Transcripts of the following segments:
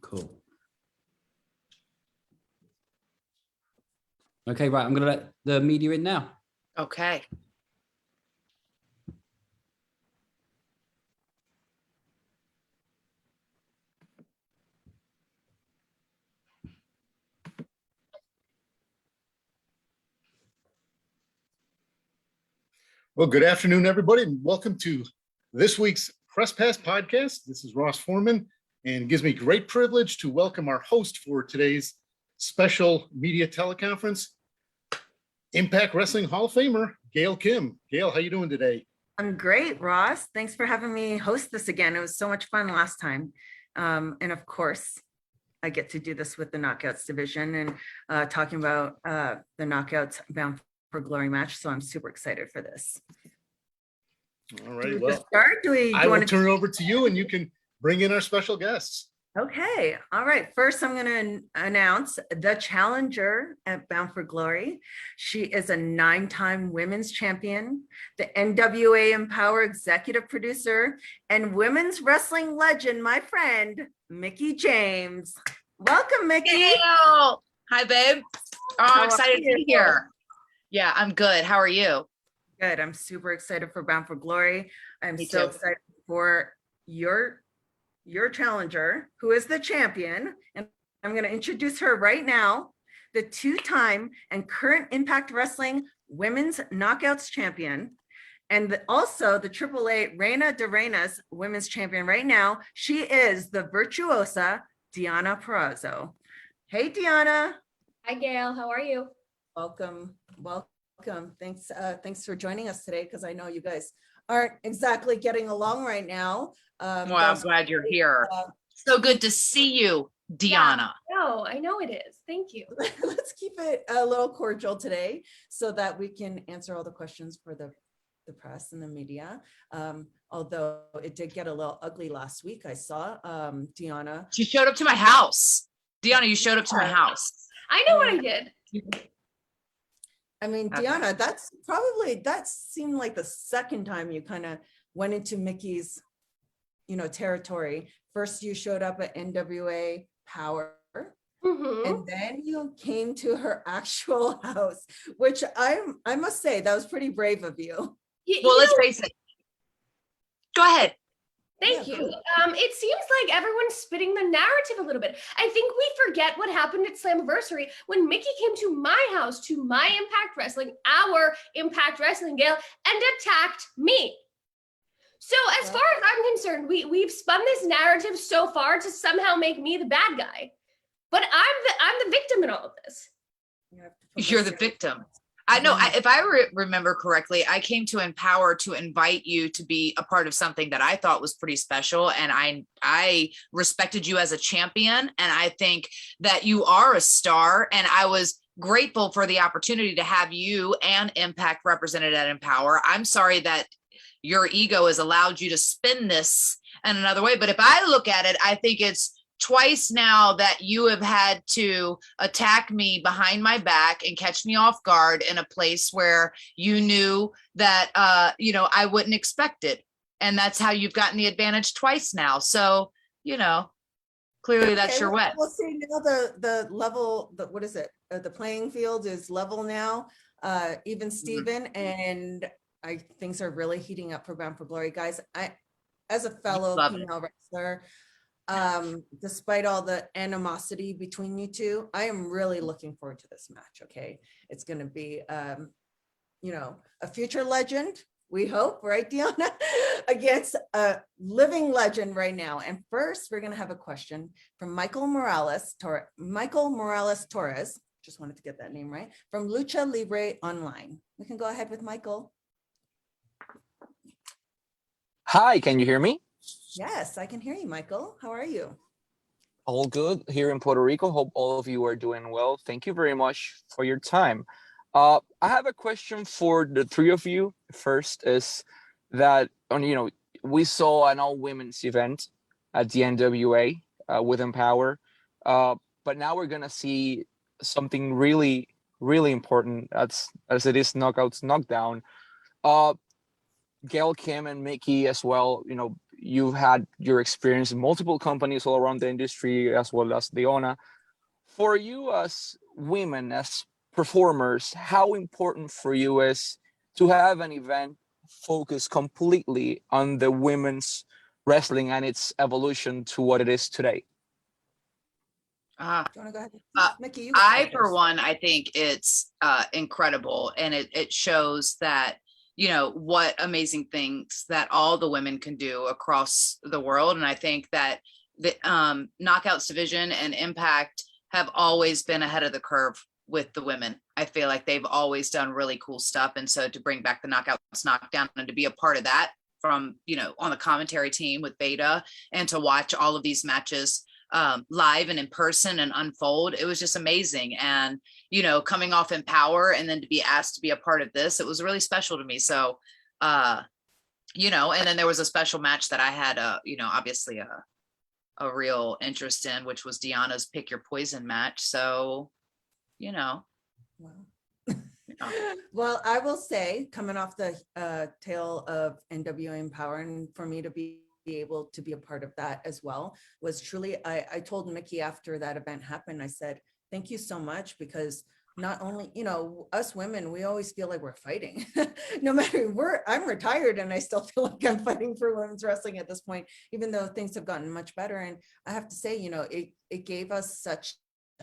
Cool. Okay, right. I'm going to let the media in now. Okay. Well, good afternoon, everybody, and welcome to this week's Press Pass podcast. This is Ross Foreman, and it gives me great privilege to welcome our host for today's special media teleconference, Impact Wrestling Hall of Famer, Gail Kim. Gail, how you doing today? I'm great, Ross. Thanks for having me host this again. It was so much fun last time. And of course, I get to do this with the Knockouts division and talking about the Knockouts Bound for Glory match. So I'm super excited for this. All right, well, I will turn it over to you and you can bring in our special guests. Okay. All right. First, I'm going to announce the challenger at Bound for Glory. She is a 9-time women's champion, the NWA Empower executive producer, and women's wrestling legend, my friend, Mickie James. Welcome, Mickie. Hello. Hi, babe. Oh, I'm excited to be here. Yeah, I'm good. How are you? Good. I'm super excited for Bound for Glory. I'm Me so too. excited for your challenger, who is the champion. And I'm going to introduce her right now, the 2-time and current Impact Wrestling Women's Knockouts champion. And also the AAA Reina de Reinas women's champion right now. She is the virtuosa Deonna Purrazzo. Hey, Deonna. Hi, Gail. How are you? Welcome. Thanks for joining us today, because I know you guys aren't exactly getting along right now. Well, I'm glad you're here. So good to see you, Deonna. No, I know it is. Thank you. Let's keep it a little cordial today so that we can answer all the questions for the press and the media. Although it did get a little ugly last week. I saw Deonna. She showed up to my house. Deonna, you showed up to my house. I know what I did. I mean, Deonna, that seemed like the second time you kind of went into Mickie's, territory. First, you showed up at NWA Power, and then you came to her actual house, which I must say, that was pretty brave of you. Well, let's face it. Go ahead. Thank you. It seems like everyone's spitting the narrative a little bit. I think we forget what happened at Slammiversary when Mickie came to my house, to my Impact Wrestling, our Impact Wrestling, Gail, and attacked me. So as far as I'm concerned, we've spun this narrative so far to somehow make me the bad guy. But I'm the victim in all of this. You're the victim. I know. If I remember correctly, I came to Empower to invite you to be a part of something that I thought was pretty special. And I respected you as a champion. And I think that you are a star. And I was grateful for the opportunity to have you and Impact represented at Empower. I'm sorry that your ego has allowed you to spin this in another way. But if I look at it, I think it's twice now that you have had to attack me behind my back and catch me off guard in a place where you knew that, I wouldn't expect it. And that's how you've gotten the advantage twice now. So, clearly that's your way. We'll see now the level, what is it? The playing field is level now, even Steven, and things are really heating up for Bound for Glory, guys. As a fellow female wrestler, despite all the animosity between you two, I am really looking forward to this match. Okay, it's going to be a future legend, we hope, right, Deonna, against a living legend right now. And first, we're going to have a question from Michael Morales Torres, just wanted to get that name right, from Lucha Libre Online. We can go ahead with Michael. Hi, can you hear me? Yes, I can hear you, Michael. How are you? All good here in Puerto Rico. Hope all of you are doing well. Thank you very much for your time. I have a question for the three of you. First is that, we saw an all-women's event at the NWA with Empower, but now we're going to see something really, really important as it is Knockouts Knockdown. Gail Kim and Mickie as well, you've had your experience in multiple companies all around the industry, as well as Deonna. For you as women, as performers, how important for you is to have an event focused completely on the women's wrestling and its evolution to what it is today? Do you want to go ahead? Mickie, you I, for one, I think it's incredible, and it shows that, you know, what amazing things that all the women can do across the world. And I think that the Knockouts division and Impact have always been ahead of the curve with the women. I feel like they've always done really cool stuff. And so to bring back the Knockouts Knockdown and to be a part of that from, you know, on the commentary team with Beta, and to watch all of these matches live and in person and unfold, it was just amazing. And, you know, coming off Empower and then to be asked to be a part of this, it was really special to me. So, you know, and then there was a special match that I had, you know, obviously a real interest in, which was Deonna's Pick Your Poison match. So, you know. Wow. Well, I will say, coming off the tail of NWA Empower, and for me to be able to be a part of that as well was truly, I told Mickie after that event happened, I said, thank you so much, because not only, you know, us women, we always feel like we're fighting. No matter I'm retired and I still feel like I'm fighting for women's wrestling at this point, even though things have gotten much better. And I have to say, you know, it gave us such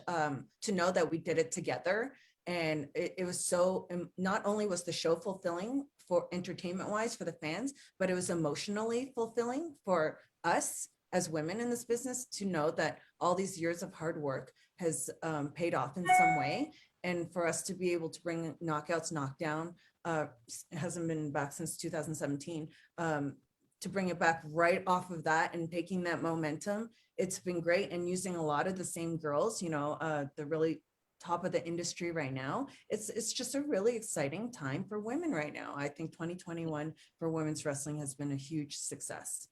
to know that we did it together. And it was so, not only was the show fulfilling for entertainment wise for the fans, but it was emotionally fulfilling for us as women in this business to know that all these years of hard work has paid off in some way. And for us to be able to bring Knockouts Knockdown, it hasn't been back since 2017, to bring it back right off of that and taking that momentum, it's been great. And using a lot of the same girls, you know, the really top of the industry right now. It's just a really exciting time for women right now. I think 2021 for women's wrestling has been a huge success.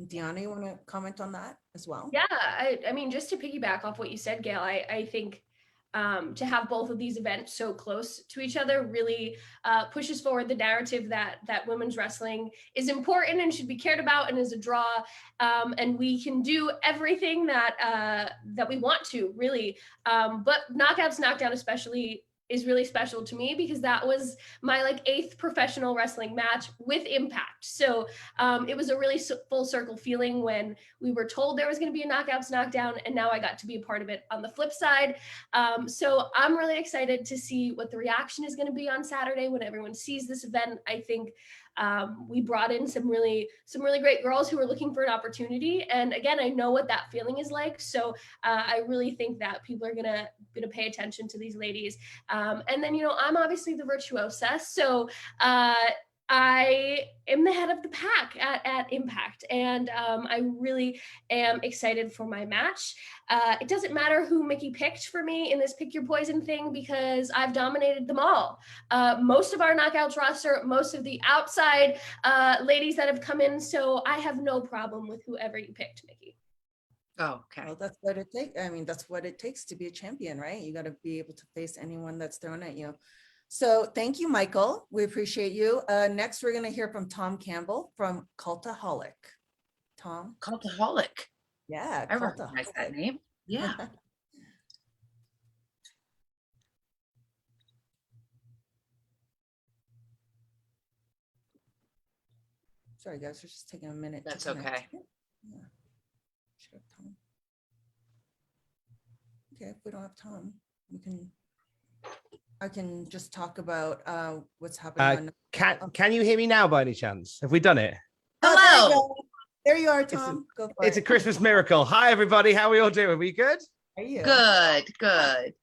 Deonna, you want to comment on that as well? Yeah, I mean, just to piggyback off what you said, Gail, I think to have both of these events so close to each other really pushes forward the narrative that women's wrestling is important and should be cared about and is a draw, and we can do everything that we want to, really. But Knockouts Knockdown especially is really special to me because that was my like 8th professional wrestling match with Impact. So it was a really full circle feeling when we were told there was going to be a Knockouts Knockdown, and now I got to be a part of it on the flip side. So I'm really excited to see what the reaction is going to be on Saturday when everyone sees this event. I think we brought in some really great girls who were looking for an opportunity, and again, I know what that feeling is like. So I really think that people are gonna pay attention to these ladies. And then, you know, I'm obviously the virtuosa, so I am the head of the pack at Impact, and I really am excited for my match. It doesn't matter who Mickie picked for me in this Pick Your Poison thing because I've dominated them all. Most of our Knockouts roster, most of the outside ladies that have come in, so I have no problem with whoever you picked, Mickie. Oh, okay. Well, that's what it takes. I mean, that's what it takes to be a champion, right? You got to be able to face anyone that's thrown at you. So thank you, Michael. We appreciate you. Next, we're going to hear from Tom Campbell from Cultaholic. Tom? Cultaholic. Yeah. I recognize that name. Yeah. Sorry, guys. We're just taking a minute. That's okay. Yeah. Should have Tom. Okay, if we don't have Tom, I can just talk about what's happening. Can you hear me now by any chance? Have we done it? Hello. There you are, Tom. Go for it. It's a Christmas miracle. Hi, everybody. How are we all doing? Are we good? Are you? Good.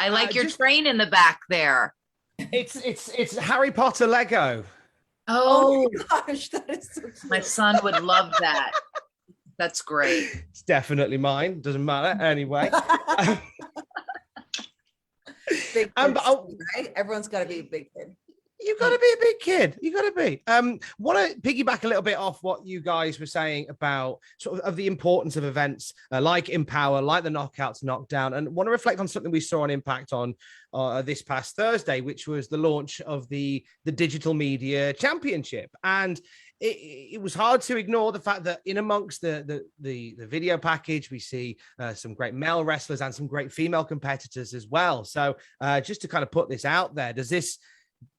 I like your train in the back there. It's Harry Potter Lego. Oh gosh, that is so cute. My son would love that. That's great. It's definitely mine. Doesn't matter. Anyway. Big kid, right? Everyone's got to be a big kid. You got to be a big kid. You got to be. Want to piggyback a little bit off what you guys were saying about sort of the importance of events like Empower, like the Knockouts, Knockdown, and want to reflect on something we saw on Impact on this past Thursday, which was the launch of the Digital Media Championship. And it was hard to ignore the fact that in amongst the video package, we see some great male wrestlers and some great female competitors as well. So just to kind of put this out there,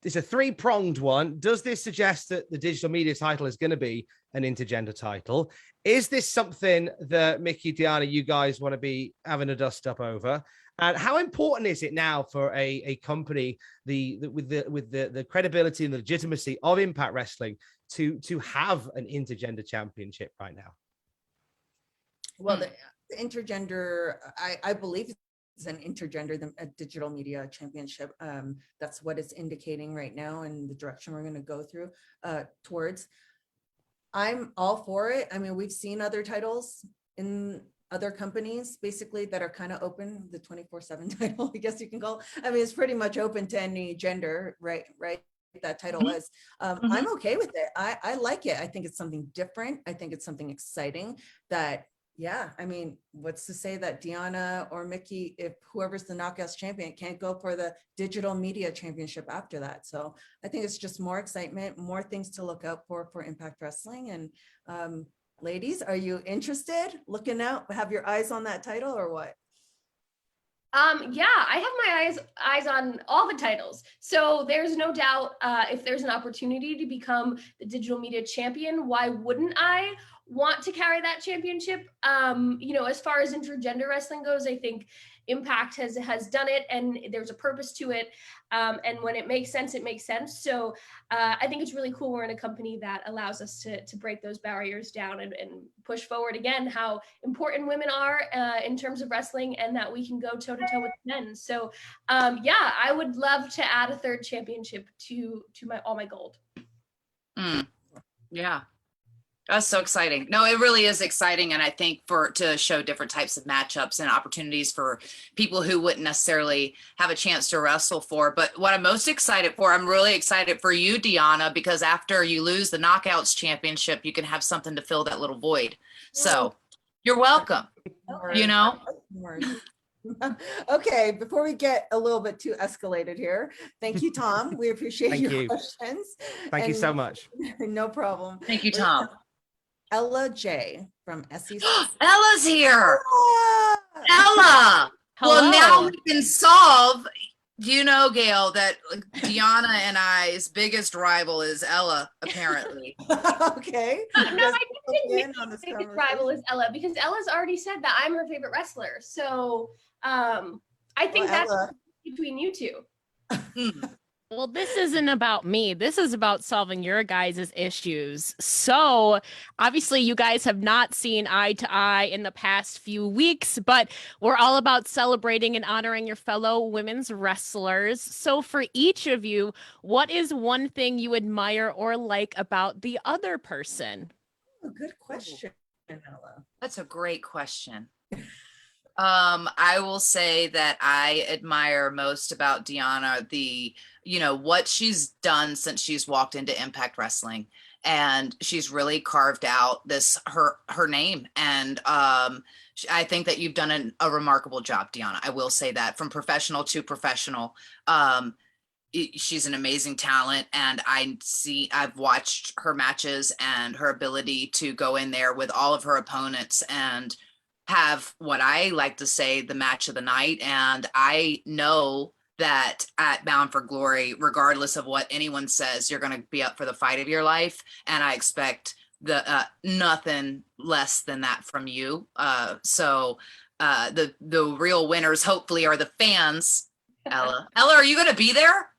it's a three-pronged one. Does this suggest that the digital media title is going to be an intergender title? Is this something that Mickie, Deonna, you guys want to be having a dust up over? And how important is it now for a company with the credibility and the legitimacy of Impact Wrestling to have an intergender championship right now? Well, the intergender, I believe it's an intergender, a digital media championship. That's what it's indicating right now and the direction we're going to go through towards. I'm all for it. I mean, we've seen other titles in other companies basically that are kind of open, the 24/7 title, I guess you can call it. I mean, it's pretty much open to any gender, right? That title is. I'm okay with it. I like it. I think it's something different. I think it's something exciting that, yeah, I mean, what's to say that Deonna or Mickie, if whoever's the Knockouts champion, can't go for the digital media championship after that? So I think it's just more excitement, more things to look out for Impact Wrestling. And ladies, are you interested? Looking out, have your eyes on that title or what? Yeah, I have my eyes on all the titles. So there's no doubt if there's an opportunity to become the digital media champion, why wouldn't I want to carry that championship? As far as intergender wrestling goes, I think Impact has done it and there's a purpose to it. And when it makes sense, it makes sense. So I think it's really cool we're in a company that allows us to break those barriers down and push forward again how important women are in terms of wrestling and that we can go toe to toe with men. So yeah, I would love to add a third championship to all my gold. Yeah. That's so exciting. No, it really is exciting. And I think to show different types of matchups and opportunities for people who wouldn't necessarily have a chance to wrestle for. But what I'm most excited for, I'm really excited for you, Deonna, because after you lose the Knockouts championship, you can have something to fill that little void. So you're welcome, you know? Okay, before we get a little bit too escalated here, thank you, Tom. We appreciate Thank your you. questions. Thank you so much. No problem. Thank you, Tom. Ella J from SEC. Ella's here. Ah! Ella. Well, now Hello. we can solve. You know, Gail, that Deonna and I's biggest rival is Ella, apparently. Okay. No, I Let's think begin on Mickie's this biggest rival is Ella because Ella's already said that I'm her favorite wrestler. So I think that's Ella. between you two. Well, this isn't about me. This is about solving your guys' issues. So obviously you guys have not seen eye to eye in the past few weeks, but we're all about celebrating and honoring your fellow women's wrestlers. So for each of you, what is one thing you admire or like about the other person? Oh, good question, Ella. That's a great question. I will say that I admire most about Deonna what she's done since she's walked into Impact Wrestling, and she's really carved out her name. And I think that you've done a remarkable job, Deonna. I will say that from professional to professional. She's an amazing talent, and I've watched her matches and her ability to go in there with all of her opponents and have what I like to say the match of the night. And I know that at Bound for Glory, regardless of what anyone says, you're going to be up for the fight of your life. And I expect nothing less than that from you. So the real winners hopefully are the fans. Ella, are you going to be there?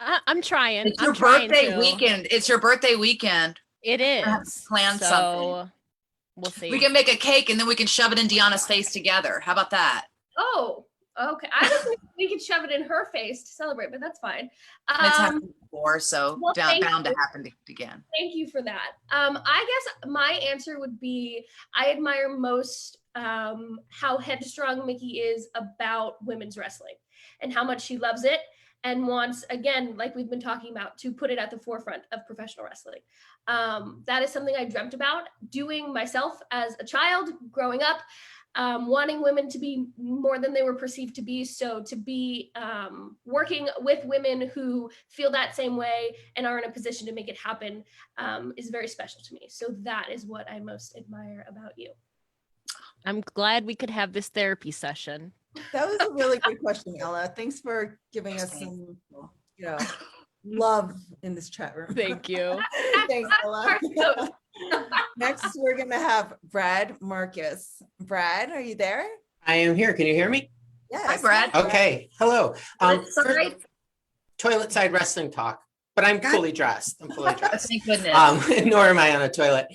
I'm trying. It's your I'm trying birthday to. weekend. It's your birthday weekend. It is. Plan so something. We'll see. We can make a cake and then we can shove it in Deonna's face together. How about that? Oh, okay. I was thinking we could shove it in her face to celebrate, but that's fine. It's happened before, so well, bound thank to you. happen again. Thank you for that. I guess my answer would be I admire most how headstrong Mickie is about women's wrestling and how much she loves it. and wants, again, like we've been talking about, to put it at the forefront of professional wrestling. That is something I dreamt about doing myself as a child growing up, wanting women to be more than they were perceived to be. So to be working with women who feel that same way and are in a position to make it happen is very special to me. So that is what I most admire about you. I'm glad we could have this therapy session. That was a really good question, Ella. Thanks for giving us some, love in this chat room. Thank you. Thanks, Ella. Next, we're going to have Brad Marcus. Brad, are you there? I am here. Can you hear me? Yes. Hi, Brad. Okay. Hello. Sorry. Toilet side wrestling talk, but I'm fully dressed. I'm fully dressed. Thank goodness. Nor am I on a toilet.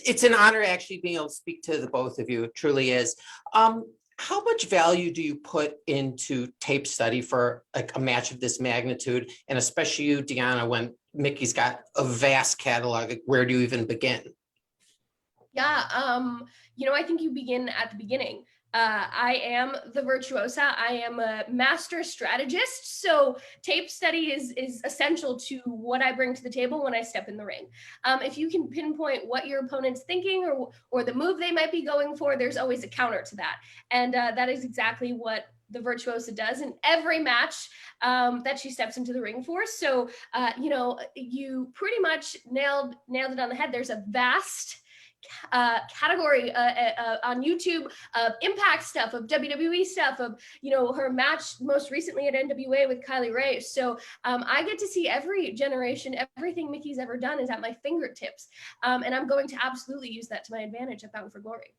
It's an honor actually being able to speak to the both of you. It truly is. How much value do you put into tape study for like a match of this magnitude? And especially you, Deonna, when Mickie's got a vast catalog, like where do you even begin? Yeah, I think you begin at the beginning. I am the virtuosa. I am a master strategist. So tape study is essential to what I bring to the table when I step in the ring. If you can pinpoint what your opponent's thinking or the move they might be going for, there's always a counter to that. And that is exactly what the virtuosa does in every match that she steps into the ring for. So, you pretty much nailed it on the head. There's a vast category on YouTube of Impact stuff, of WWE stuff, of her match most recently at NWA with Kylie Ray. So I get to see every generation, everything Mickie's ever done is at my fingertips, and I'm going to absolutely use that to my advantage at Bound for Glory.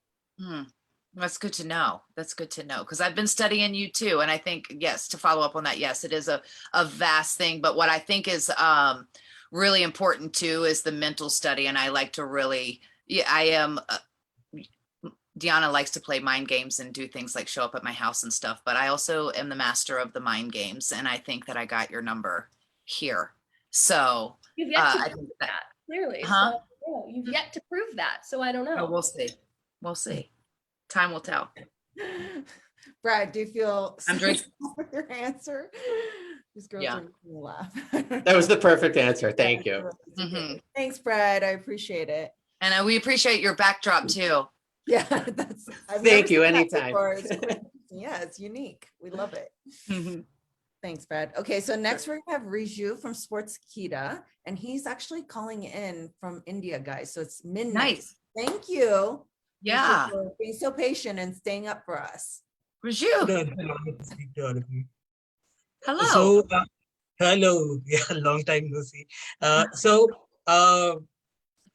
That's good to know. That's good to know, because I've been studying you too, and I think, yes, to follow up on that, yes, it is a vast thing. But what I think is really important too is the mental study, and I like to really. Yeah, I am. Deonna likes to play mind games and do things like show up at my house and stuff, but I also am the master of the mind games. And I think that I got your number here. So you've yet to prove that clearly. Huh? So, you've yet to prove that. So I don't know. Oh, we'll see. We'll see. Time will tell. Brad, do you feel I'm drinking with your answer? These girls are making me laugh. That was the perfect answer. Thank you. Thanks, Brad. I appreciate it. And we appreciate your backdrop too. Yeah, thank you. Anytime. Yeah, it's unique. We love it. Thanks, Brad. Okay, so next we're gonna have Riju from Sportskeeda, and he's actually calling in from India, guys. So it's midnight. Nice. Thank you. Yeah. For being so patient and staying up for us. Riju. Hello. So, hello. Yeah, long time no see.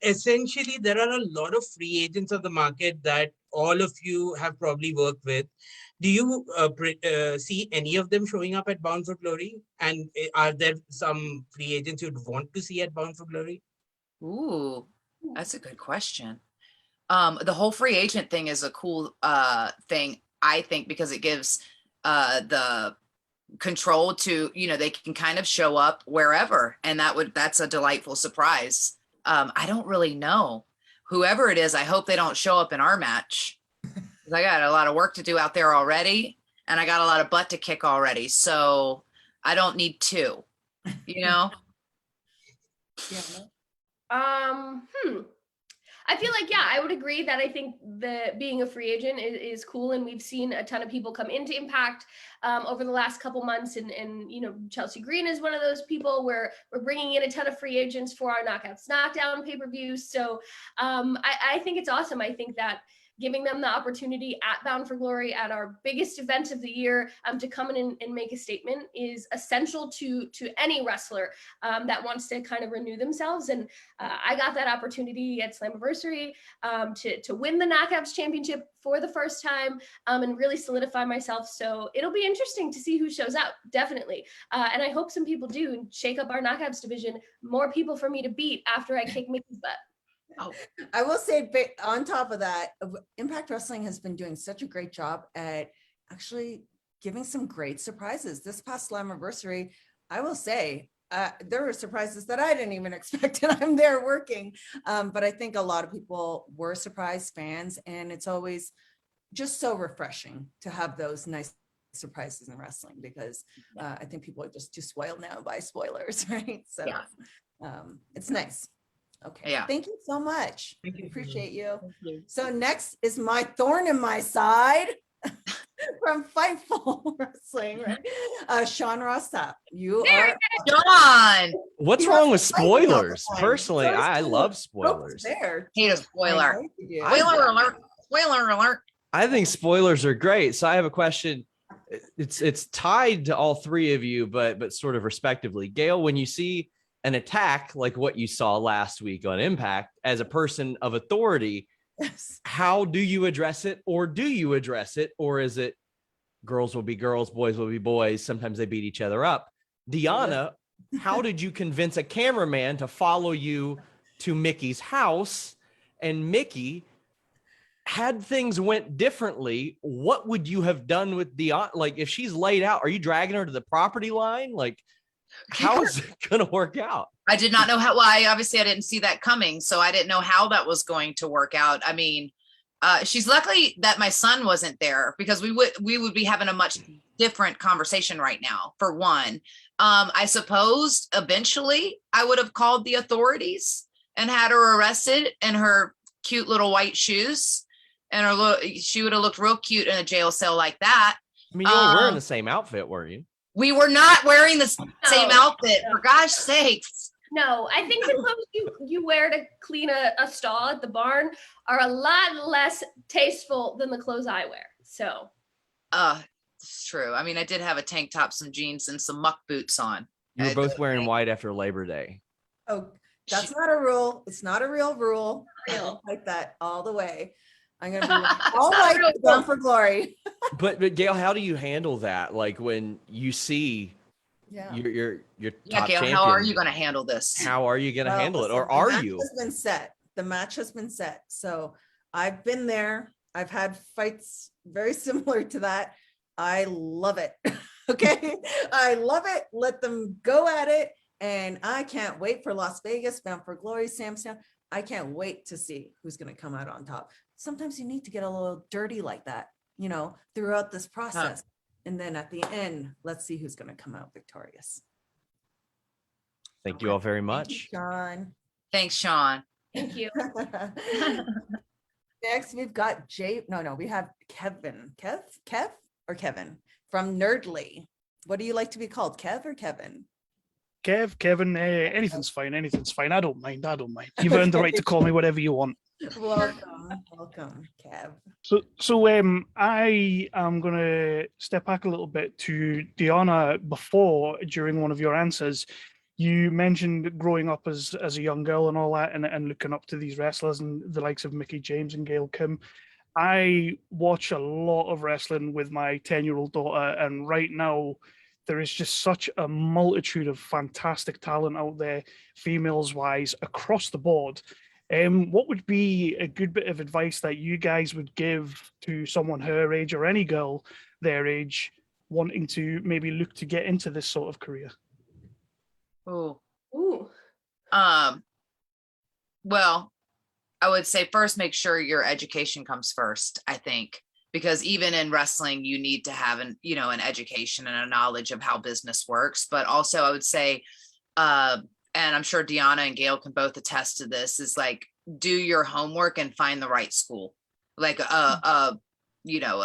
Essentially, there are a lot of free agents of the market that all of you have probably worked with. Do you see any of them showing up at Bound for Glory? And are there some free agents you'd want to see at Bound for Glory? Ooh, that's a good question. The whole free agent thing is a cool thing, I think, because it gives the control to, they can kind of show up wherever, and that's a delightful surprise. I don't really know. Whoever it is, I hope they don't show up in our match. I got a lot of work to do out there already, and I got a lot of butt to kick already. So I don't need two, Yeah. I feel like, I would agree that I think being a free agent is cool. And we've seen a ton of people come into Impact over the last couple months. And Chelsea Green is one of those people where we're bringing in a ton of free agents for our Knockouts Knockdown pay-per-view. So I think it's awesome. I think that giving them the opportunity at Bound for Glory at our biggest event of the year to come in and make a statement is essential to any wrestler that wants to kind of renew themselves. And I got that opportunity at Slammiversary to win the Knockouts Championship for the first time and really solidify myself. So it'll be interesting to see who shows up, definitely. And I hope some people do and shake up our Knockouts division, more people for me to beat after I kick Mickie's butt. Oh, I will say, on top of that, Impact Wrestling has been doing such a great job at actually giving some great surprises. This past Slammiversary, I will say, there were surprises that I didn't even expect, and I'm there working. But I think a lot of people were surprised, fans, and it's always just so refreshing to have those nice surprises in wrestling because I think people are just too spoiled now by spoilers, right? So it's nice. Okay. Yeah. Thank you so much. Thank you. Appreciate you. Thank you. So next is my thorn in my side from Fightful Wrestling, right? Sean Rossap, you are John, What's You wrong have with to fight me all the spoilers? time. Personally, So is I Caleb. love Ropes spoilers. there. hate a spoiler. I know you do. Spoiler alert! Spoiler alert! I think spoilers are great. So I have a question. It's tied to all three of you, but sort of respectively. Gail, when you see an attack like what you saw last week on Impact, as a person of authority, Yes. how do you address it, or do you address it, or is it girls will be girls, boys will be boys? Sometimes they beat each other up. Deonna, how did you convince a cameraman to follow you to Mickie's house? And Mickie, had things went differently, what would you have done with Deonna? Like, if she's laid out, are you dragging her to the property line? Like, how is it going to work out? I did not know how. Well, I didn't see that coming, so I didn't know how that was going to work out. I mean, she's lucky that my son wasn't there because we would be having a much different conversation right now. For one, I suppose eventually I would have called the authorities and had her arrested in her cute little white shoes, and she would have looked real cute in a jail cell like that. I mean, you were wearing the same outfit, were you? We were not wearing the same outfit, for gosh sakes. No, I think the clothes you wear to clean a stall at the barn are a lot less tasteful than the clothes I wear. So, It's true. I mean, I did have a tank top, some jeans, and some muck boots on. You were both wearing white after Labor Day. Oh, that's not a rule. It's not a real rule. I don't like that all the way. I'm gonna be all not white, real Bound for Glory. But Gail, how do you handle that? Like when you see Yeah. your Yeah, top Gail, champion, how are you going to handle this? How are you going to Well, handle it, listen, or the are match you? has been set. The match has been set. So I've been there. I've had fights very similar to that. I love it. Okay. I love it. Let them go at it. And I can't wait for Las Vegas, Bound for Glory, Samstown. I can't wait to see who's going to come out on top. Sometimes you need to get a little dirty like that, throughout this process. And then at the end, let's see who's going to come out victorious. Thank you all very Thank you, much. Sean. Thanks, Sean. thank you. Next, we've got we have Kevin. Kev or Kevin from Nerdly. What do you like to be called, Kev or Kevin? Kevin, anything's fine. Anything's fine. I don't mind. You've earned the right to call me whatever you want. Welcome, Kev. So I am going to step back a little bit to Deonna. During one of your answers, you mentioned growing up as a young girl and all that, and looking up to these wrestlers and the likes of Mickie James and Gail Kim. I watch a lot of wrestling with my 10-year-old daughter, and right now there is just such a multitude of fantastic talent out there, females-wise, across the board. What would be a good bit of advice that you guys would give to someone her age or any girl their age wanting to maybe look to get into this sort of career? Ooh. Ooh. Well, I would say first, make sure your education comes first, I think, because even in wrestling, you need to have an education and a knowledge of how business works. But also I would say, and I'm sure Deonna and Gail can both attest to this, is like, do your homework and find the right school, like a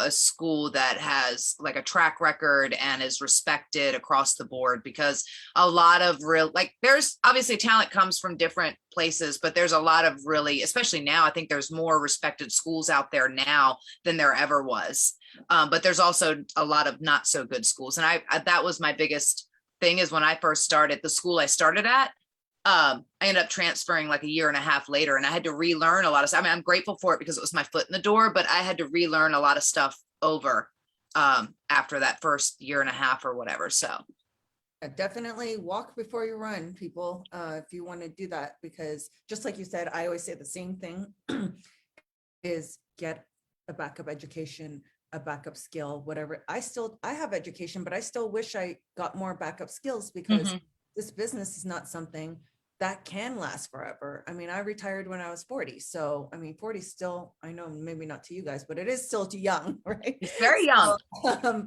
school that has like a track record and is respected across the board, because a lot of there's obviously talent comes from different places, but there's a lot of really, especially now, I think there's more respected schools out there now than there ever was. But there's also a lot of not so good schools. And I that was my biggest thing, is when I first started, the school I started at, I ended up transferring like a year and a half later, and I had to relearn a lot of stuff. I mean, I'm grateful for it because it was my foot in the door, but I had to relearn a lot of stuff over after that first year and a half or whatever. So Definitely walk before you run, people, if you want to do that, because just like you said, I always say the same thing is get a backup education, a backup skill, whatever. I have education, but I still wish I got more backup skills, because this business is not something that can last forever. I mean, I retired when I was 40. So, I mean, 40 is still, I know maybe not to you guys, but it is still too young, right? It's very young. So,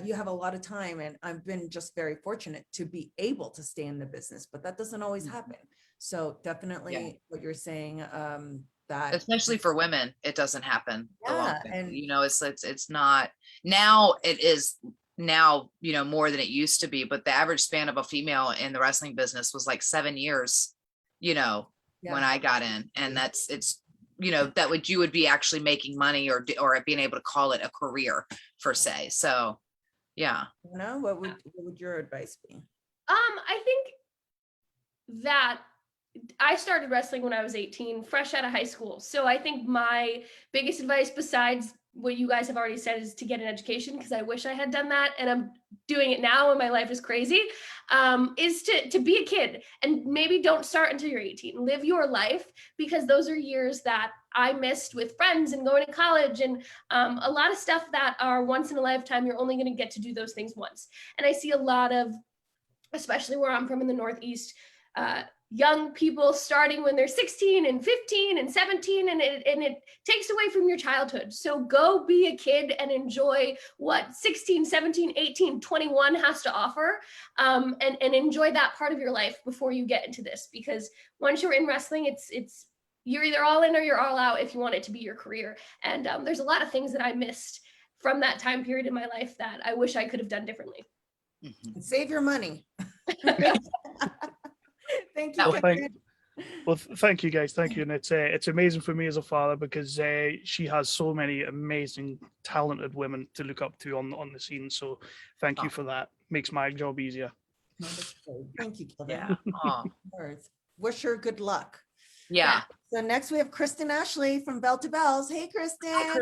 you have a lot of time, and I've been just very fortunate to be able to stay in the business, but that doesn't always happen. So definitely what you're saying, that Especially for women, it doesn't happen. Yeah, and You know, it's not now. It is now, you know, more than it used to be. But the average span of a female in the wrestling business was like 7 years. You know, when I got in, and it's you know that would you would be actually making money or being able to call it a career per se. So yeah. you know, what would your advice be? I think that I started wrestling when I was 18, fresh out of high school. So I think my biggest advice, besides what you guys have already said, is to get an education, because I wish I had done that, and I'm doing it now and my life is crazy, is to be a kid, and maybe don't start until you're 18. Live your life, because those are years that I missed with friends and going to college, and a lot of stuff that are once in a lifetime. You're only going to get to do those things once. And I see a lot of, especially where I'm from in the Northeast, young people starting when they're 16 and 15 and 17, and it takes away from your childhood. So go be a kid and enjoy what 16, 17, 18, 21 has to offer, and enjoy that part of your life before you get into this, because once you're in wrestling, it's you're either all in or you're all out if you want it to be your career. And there's a lot of things that I missed from that time period in my life that I wish I could have done differently. And save your money. Thank you. Thank you guys. Thank you. And it's amazing for me as a father, because she has so many amazing, talented women to look up to on the scene. So thank you for that. Makes my job easier. Thank you, Kevin. Yeah. Aw. Wish her good luck. Yeah. So next we have Kristen Ashley from Bell to Bells. Hey, Kristen. Hi,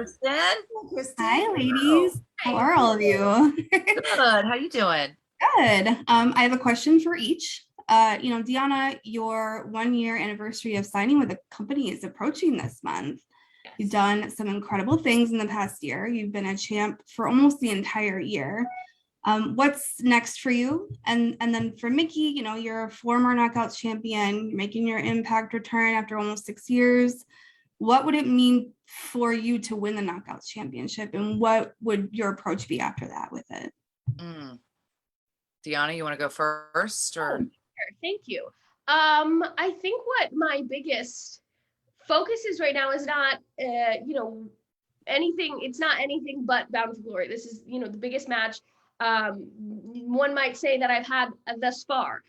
Kristen. Hi, ladies. How are all of you? Good. How you doing? Good. I have a question for each. Deonna, your 1-year anniversary of signing with the company is approaching this month. Yes. You've done some incredible things in the past year. You've been a champ for almost the entire year. What's next for you? And then for Mickie, you're a former Knockouts champion, you're making your Impact return after almost 6 years. What would it mean for you to win the Knockouts championship, and what would your approach be after that with it? Deonna, you want to go first, or? Sure, thank you. I think what my biggest focus is right now is not, anything. It's not anything but Bound for Glory. This is, the biggest match. One might say that I've had thus far.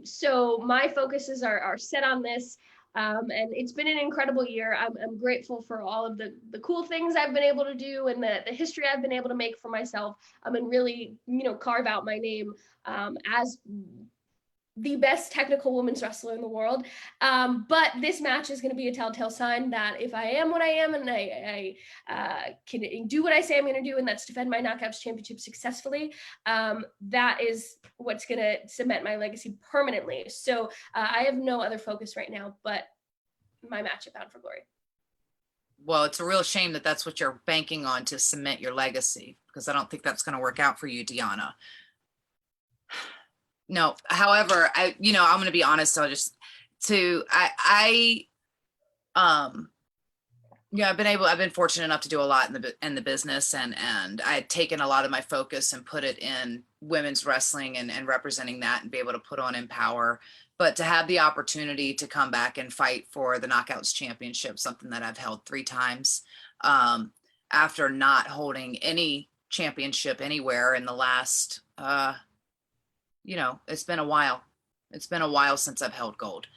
So my focuses are set on this. And it's been an incredible year. I'm grateful for all of the cool things I've been able to do, and the history I've been able to make for myself, and really, carve out my name as the best technical women's wrestler in the world. But this match is going to be a telltale sign that if I am what I am, and I can do what I say I'm going to do, and that's defend my Knockouts championship successfully, that is what's going to cement my legacy permanently. So I have no other focus right now but my match at Bound for Glory. Well, it's a real shame that that's what you're banking on to cement your legacy, because I don't think that's going to work out for you, Deonna. No, however, I'm going to be honest. I've been fortunate enough to do a lot in the business, and I've taken a lot of my focus and put it in women's wrestling and representing that, and be able to put on Empower. But to have the opportunity to come back and fight for the Knockouts championship, something that I've held 3 times, after not holding any championship anywhere in the last, it's been a while. It's been a while since I've held gold.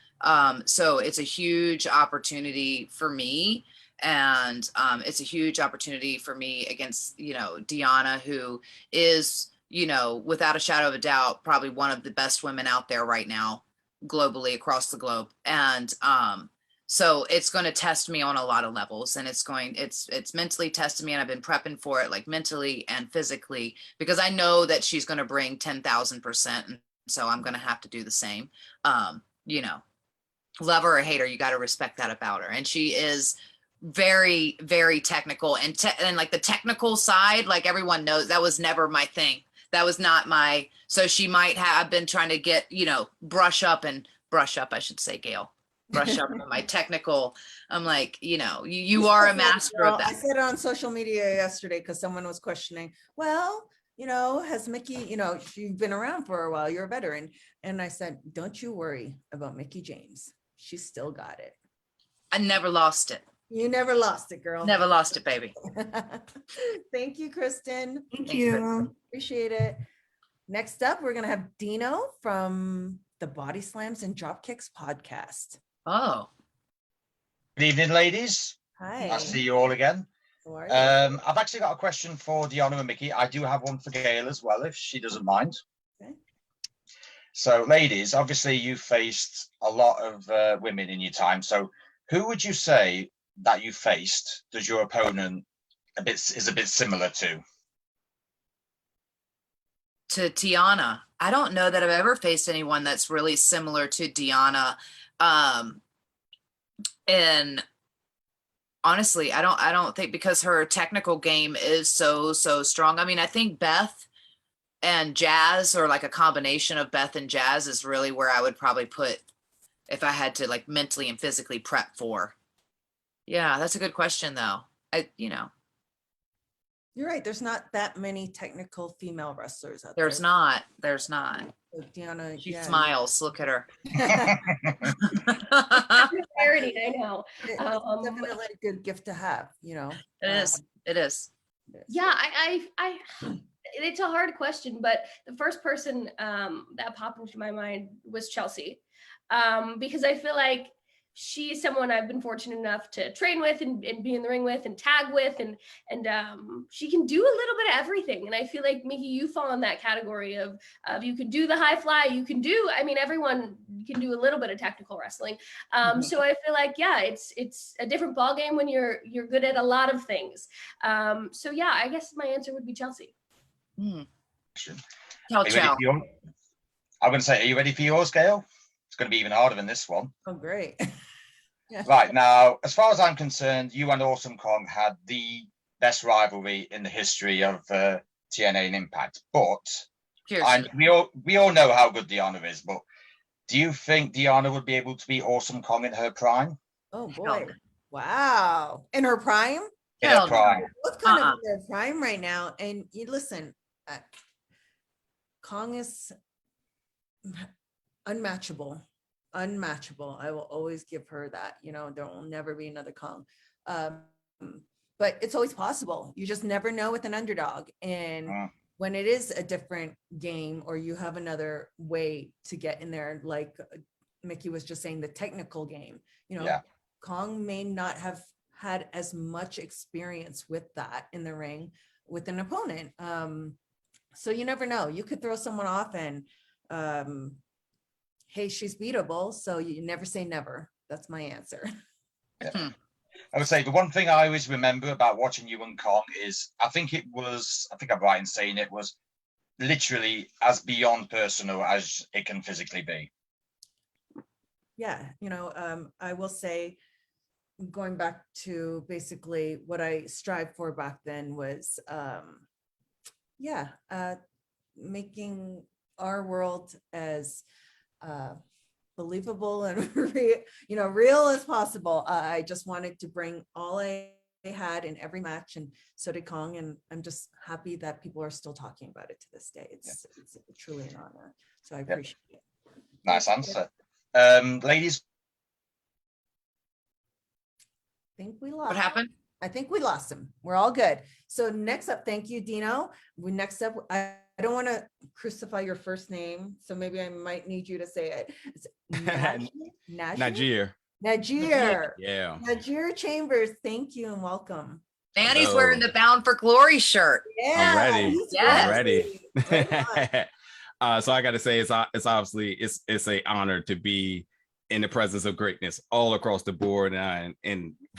So it's a huge opportunity for me. And it's a huge opportunity for me against, Deonna, who is, without a shadow of a doubt, probably one of the best women out there right now, globally, across the globe. And so it's going to test me on a lot of levels, and it's mentally tested me, and I've been prepping for it, like mentally and physically, because I know that she's going to bring 10,000%. And so I'm going to have to do the same. Love her or hate her, you got to respect that about her. And she is very, very technical, and like the technical side, like everyone knows, that was never my thing. That was not so she might have been trying to get, brush up and brush up, I should say, Gail. Brush up on my technical. I'm like, you are a master of I that. said it on social media yesterday because someone was questioning, well, has Mickie, you've been around for a while, you're a veteran. And I said, don't you worry about Mickie James. She's still got it. I never lost it. You never lost it, girl. Never lost it, baby. Thank you, Kristen. Thank you. Appreciate it. Next up, we're going to have Dino from the Body Slams and Dropkicks podcast. Oh. Good evening, ladies. Hi. Nice to see you all again. How are you? I've actually got a question for Deonna and Mickie. I do have one for Gail as well, if she doesn't mind. Okay. So, ladies, obviously you faced a lot of women in your time. So, who would you say that you faced does your opponent is a bit similar to? To Deonna. I don't know that I've ever faced anyone that's really similar to Deonna. And honestly, I don't think, because her technical game is so strong. I mean, I think Beth and Jazz, or like a combination of Beth and Jazz, is really where I would probably put if I had to like mentally and physically prep for. Yeah, that's a good question though. You're right. There's not that many technical female wrestlers out There's there. There's not. So Deonna, She smiles. Look at her. Clarity, I know. It's definitely a good gift to have, It is. It is. Yeah, I it's a hard question, but the first person that popped into my mind was Chelsea, because I feel like she's someone I've been fortunate enough to train with and be in the ring with and tag with, and she can do a little bit of everything. And I feel like, Mickie, you fall in that category of you can do the high fly, you can do, I mean, everyone can do a little bit of technical wrestling. So I feel like, yeah, it's a different ball game when you're good at a lot of things. So yeah, I guess my answer would be Chelsea. Ciao, ciao. I'm going to say, are you ready for yours, Gail? It's going to be even harder than this one. Oh, great. Yeah. Right, now, as far as I'm concerned, you and Awesome Kong had the best rivalry in the history of TNA and Impact. But we all know how good Deonna is. But do you think Deonna would be able to beat Awesome Kong in her prime? Oh boy! Wow, in her prime. In her prime. Both kind of in their prime right now. And you listen, Kong is unmatchable. I will always give her that. There will never be another Kong. But it's always possible. You just never know with an underdog. And when it is a different game, or you have another way to get in there, like Mickie was just saying, the technical game, Kong may not have had as much experience with that in the ring with an opponent. So you never know. You could throw someone off and hey, she's beatable, so you never say never. That's my answer. Yeah. I would say the one thing I always remember about watching you and Kong is, I think I'm right in saying it was literally as beyond personal as it can physically be. Yeah, I will say, going back to basically what I strived for back then was, making our world as believable and real as possible. I just wanted to bring all I had in every match, and so did Kong, and I'm just happy that people are still talking about it to this day. It's truly an honor, so I appreciate it. Nice answer. Ladies, I think we lost. What happened? I think we lost him. We're all good. So next up, thank you, Dino. Next up, I don't want to crucify your first name, so maybe I might need you to say it. It's Najir. Najir. Yeah. Najir Chambers, thank you and welcome. And he's wearing the Bound for Glory shirt. Yeah, I'm ready. Yes. I'm ready. So I got to say, it's obviously it's an honor to be in the presence of greatness all across the board, and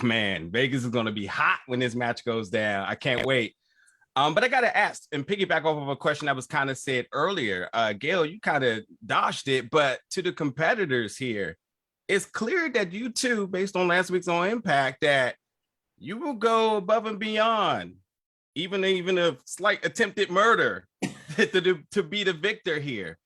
man, Vegas is going to be hot when this match goes down. I can't wait. But I got to ask and piggyback off of a question that was kind of said earlier. Gail, you kind of dodged it, but to the competitors here, it's clear that you two, based on last week's on Impact, that you will go above and beyond, even a slight attempted murder to be the victor here.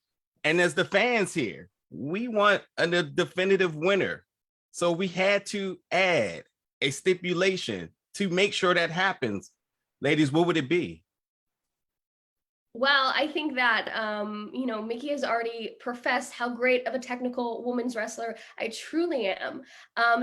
And as the fans here, we want a definitive winner. So we had to add a stipulation to make sure that happens. Ladies, what would it be? Well, I think that, Mickie has already professed how great of a technical women's wrestler I truly am.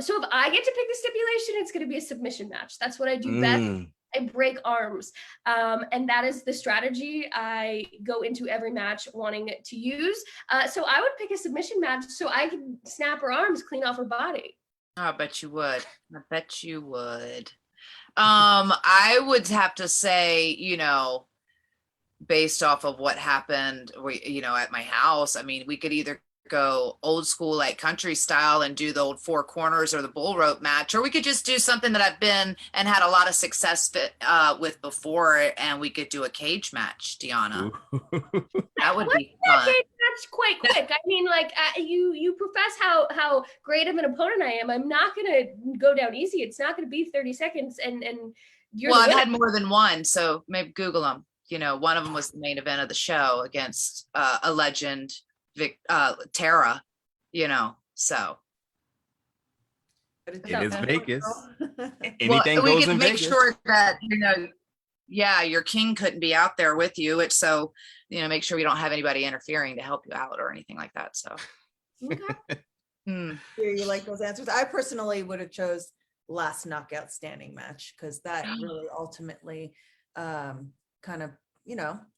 So if I get to pick the stipulation, it's going to be a submission match. That's what I do best. I break arms. And that is the strategy I go into every match wanting to use. So I would pick a submission match so I can snap her arms clean off her body. I bet you would. I bet you would. I would have to say, based off of what happened, at my house, I mean, we could either go old school, like country style and do the old four corners or the bull rope match, or we could just do something that I've been and had a lot of success with before, and we could do a cage match, Deonna. That would be fun. That's quite quick. I mean, you profess how great of an opponent I am. I'm not gonna go down easy. It's not gonna be 30 seconds. And you're I've had more than one, so maybe Google them. One of them was the main event of the show against a legend, Tara. So. It is Vegas. Anything goes in Vegas. We can make sure that your king couldn't be out there with you. It's so make sure we don't have anybody interfering to help you out or anything like that. So. You like those answers? I personally would have chose last knockout standing match, because that really ultimately kind of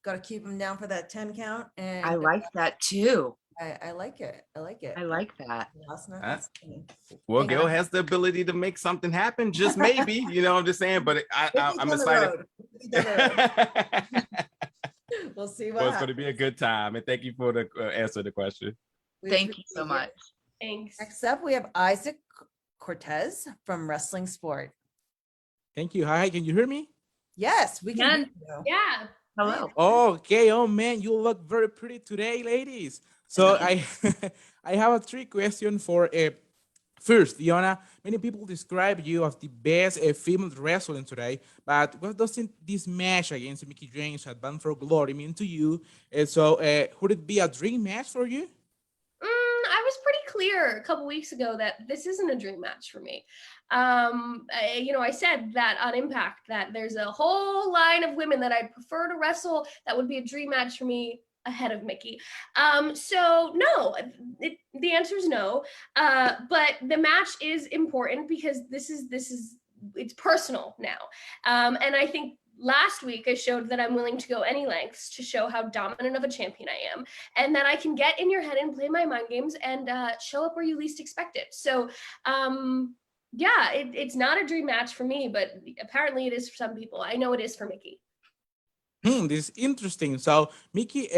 got to keep him down for that 10 count. And I like that too. I like it. I like it. I like that. Well, Gail has the ability to make something happen, just maybe. I'm just saying, but I'm excited. We'll see what it's going to be a good time. And thank you for the answer to the question. Thank you so much. Thanks. Next up, we have Isaac Cortez from Wrestling Sport. Thank you. Hi, can you hear me? Yes, we can. Hear you. Yeah. Hello. Oh, okay. Oh man, you look very pretty today, ladies. So I have a 3 question for first, Deonna. Many people describe you as the best female wrestler today, but what doesn't this match against Mickie James at Bound for Glory mean to you? So would it be a dream match for you? I was pretty clear a couple weeks ago that this isn't a dream match for me. I said that on Impact that there's a whole line of women that I'd prefer to wrestle that would be a dream match for me ahead of Mickie. So no, the answer is no. But the match is important because it's personal now. And I think last week I showed that I'm willing to go any lengths to show how dominant of a champion I am, and that I can get in your head and play my mind games and show up where you least expect it. So it's not a dream match for me, but apparently it is for some people. I know it is for Mickie. This is interesting. So Mickie,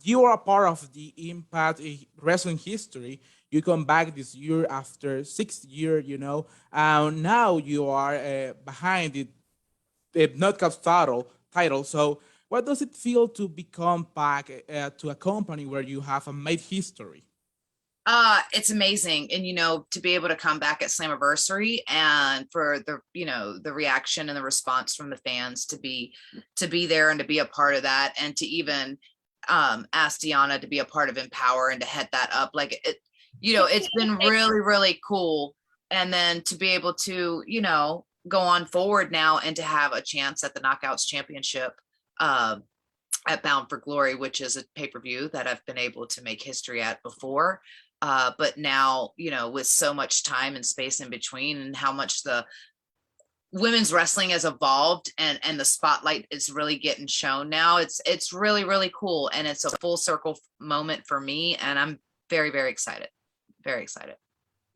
you are a part of the Impact wrestling history. You come back this year after 6 years, now you are behind the knockout title. So what does it feel to become back to a company where you have made history? It's amazing. And, to be able to come back at Slammiversary and for the reaction and the response from the fans to be there and to be a part of that, and to even ask Deonna to be a part of Empower and to head that up. It's been really, really cool. And then to be able to, go on forward now and to have a chance at the Knockouts Championship at Bound for Glory, which is a pay-per-view that I've been able to make history at before. But now, with so much time and space in between, and how much the women's wrestling has evolved and the spotlight is really getting shown now, it's really, really cool. And it's a full circle moment for me. And I'm very, very excited. Very excited.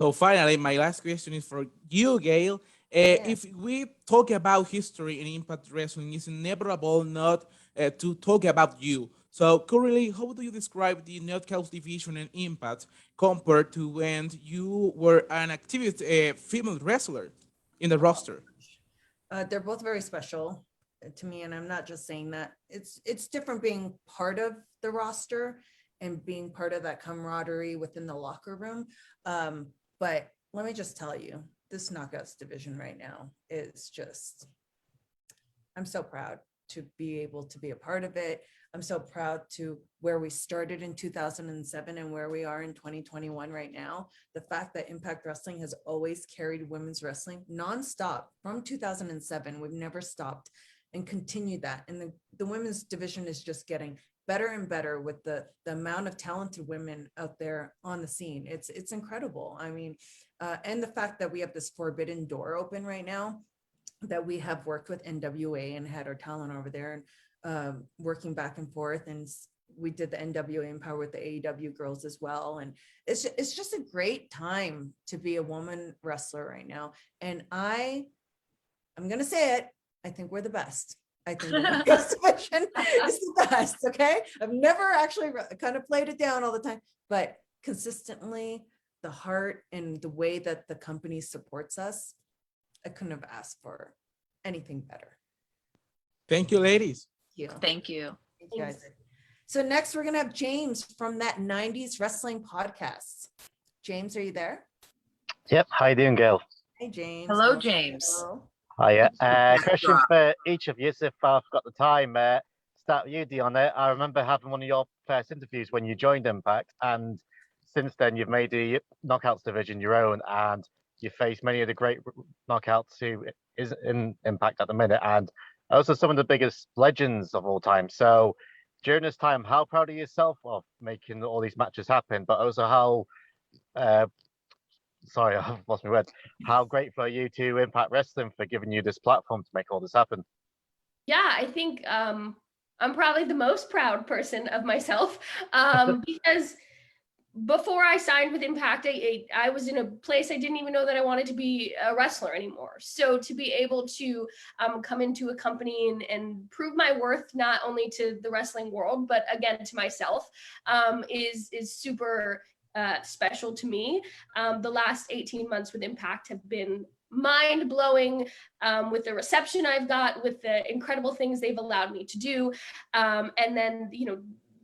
So finally, my last question is for you, Gail. If we talk about history in Impact Wrestling, it's inevitable not to talk about you. So currently, how do you describe the Knockouts division in Impact compared to when you were an active female wrestler in the roster? They're both very special to me, and I'm not just saying that. It's different being part of the roster and being part of that camaraderie within the locker room. But let me just tell you, this Knockouts division right now is just, I'm so proud. to be able to be a part of it. I'm so proud to where we started in 2007 and where we are in 2021 right now. The fact that Impact Wrestling has always carried women's wrestling nonstop from 2007. We've never stopped and continued that. And the women's division is just getting better and better with the amount of talented women out there on the scene. It's incredible. I mean, and the fact that we have this forbidden door open right now, that we have worked with NWA and had our talent over there and working back and forth. And we did the NWA Empower with the AEW girls as well. And it's just a great time to be a woman wrestler right now. And I'm going to say it, I think we're the best. I think the women's division is the best. Okay. I've never actually kind of played it down all the time, but consistently the heart and the way that the company supports us, I couldn't have asked for anything better. Thank you, ladies. Thank you. Thank you guys. So next we're going to have James from that 90s wrestling podcast. James, are you there? Yep. How you doing, Gail? Hey, James. Hello, James. Hello. Hiya. Question for each of you, if I've got the time. Start with you, Deonna. I remember having one of your first interviews when you joined Impact, and since then you've made the Knockouts division your own, and you face many of the great knockouts who is in Impact at the minute, and also some of the biggest legends of all time. So during this time, how proud of yourself of making all these matches happen, but also how sorry, I've lost my words. How grateful are you to Impact Wrestling for giving you this platform to make all this happen? Yeah, I think I'm probably the most proud person of myself because before I signed with Impact, I was in a place I didn't even know that I wanted to be a wrestler anymore. So to be able to come into a company and prove my worth, not only to the wrestling world, but again, to myself, is super special to me. The last 18 months with Impact have been mind-blowing with the reception I've got, with the incredible things they've allowed me to do. And then,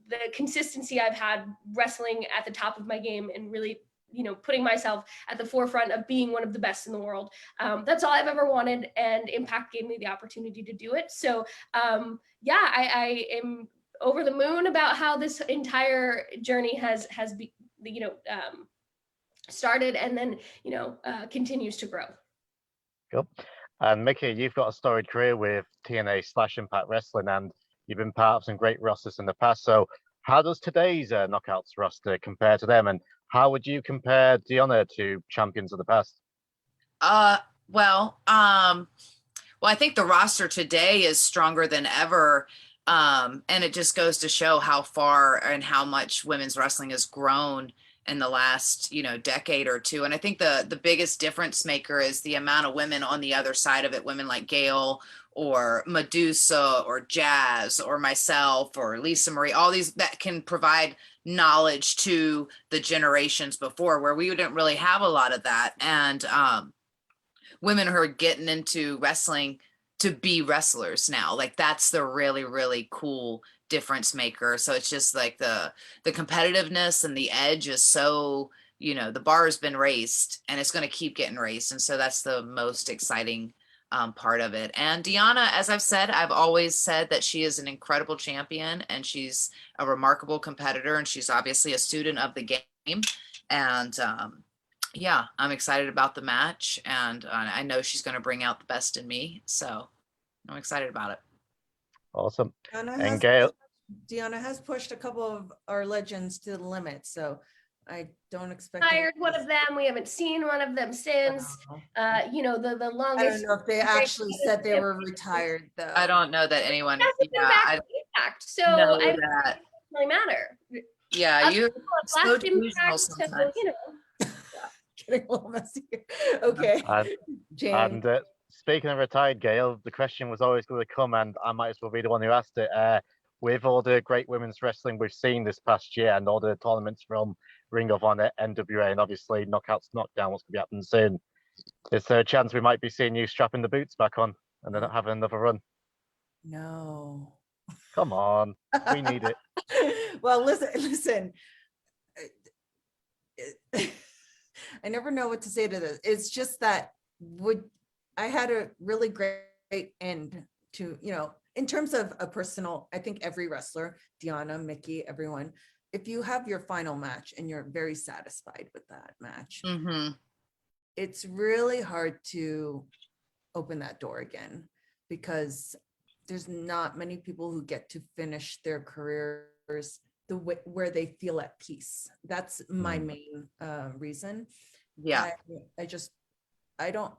the consistency I've had wrestling at the top of my game and really, putting myself at the forefront of being one of the best in the world. That's all I've ever wanted, and Impact gave me the opportunity to do it. So I am over the moon about how this entire journey has started and then, continues to grow. Cool. And Mickie, you've got a storied career with TNA/Impact Wrestling, and you've been part of some great rosters in the past. So how does today's Knockouts roster compare to them? And how would you compare Deonna to champions of the past? Well, I think the roster today is stronger than ever. And it just goes to show how far and how much women's wrestling has grown in the last, decade or two. And I think the biggest difference maker is the amount of women on the other side of it, women like Gail or Medusa or Jazz or myself or Lisa Marie, all these that can provide knowledge to the generations before, where we didn't really have a lot of that. And women who are getting into wrestling to be wrestlers now, like that's the really, really cool difference maker. So it's just like the competitiveness and the edge is so, the bar has been raised and it's going to keep getting raised. And so that's the most exciting part of it. And Deonna, as I've said, I've always said that she is an incredible champion and she's a remarkable competitor, and she's obviously a student of the game. And I'm excited about the match, and I know she's going to bring out the best in me. So I'm excited about it. Awesome. And Gail, Deonna has pushed a couple of our legends to the limit, so I don't expect. Hired one of them. We haven't seen one of them since. The longest. I don't know if they actually said they were retired, though. I don't know that anyone. Impact, so I mean, it doesn't really matter. Yeah, you're so delusional Impact, sometimes. Getting a little messy here. Okay. And speaking of retired, Gail, the question was always going to come, and I might as well be the one who asked it. With all the great women's wrestling we've seen this past year and all the tournaments from Ring of Honor, NWA, and obviously Knockouts, Knockdown, what's going to be happening soon, is there a chance we might be seeing you strapping the boots back on and then having another run? No. Come on. We need it. Well, listen. I never know what to say to this. It's just that I had a really great end to, in terms of a personal, I think every wrestler, Deonna, Mickie, everyone, if you have your final match and you're very satisfied with that match, it's really hard to open that door again, because there's not many people who get to finish their careers the way where they feel at peace. That's my main reason. Yeah. I don't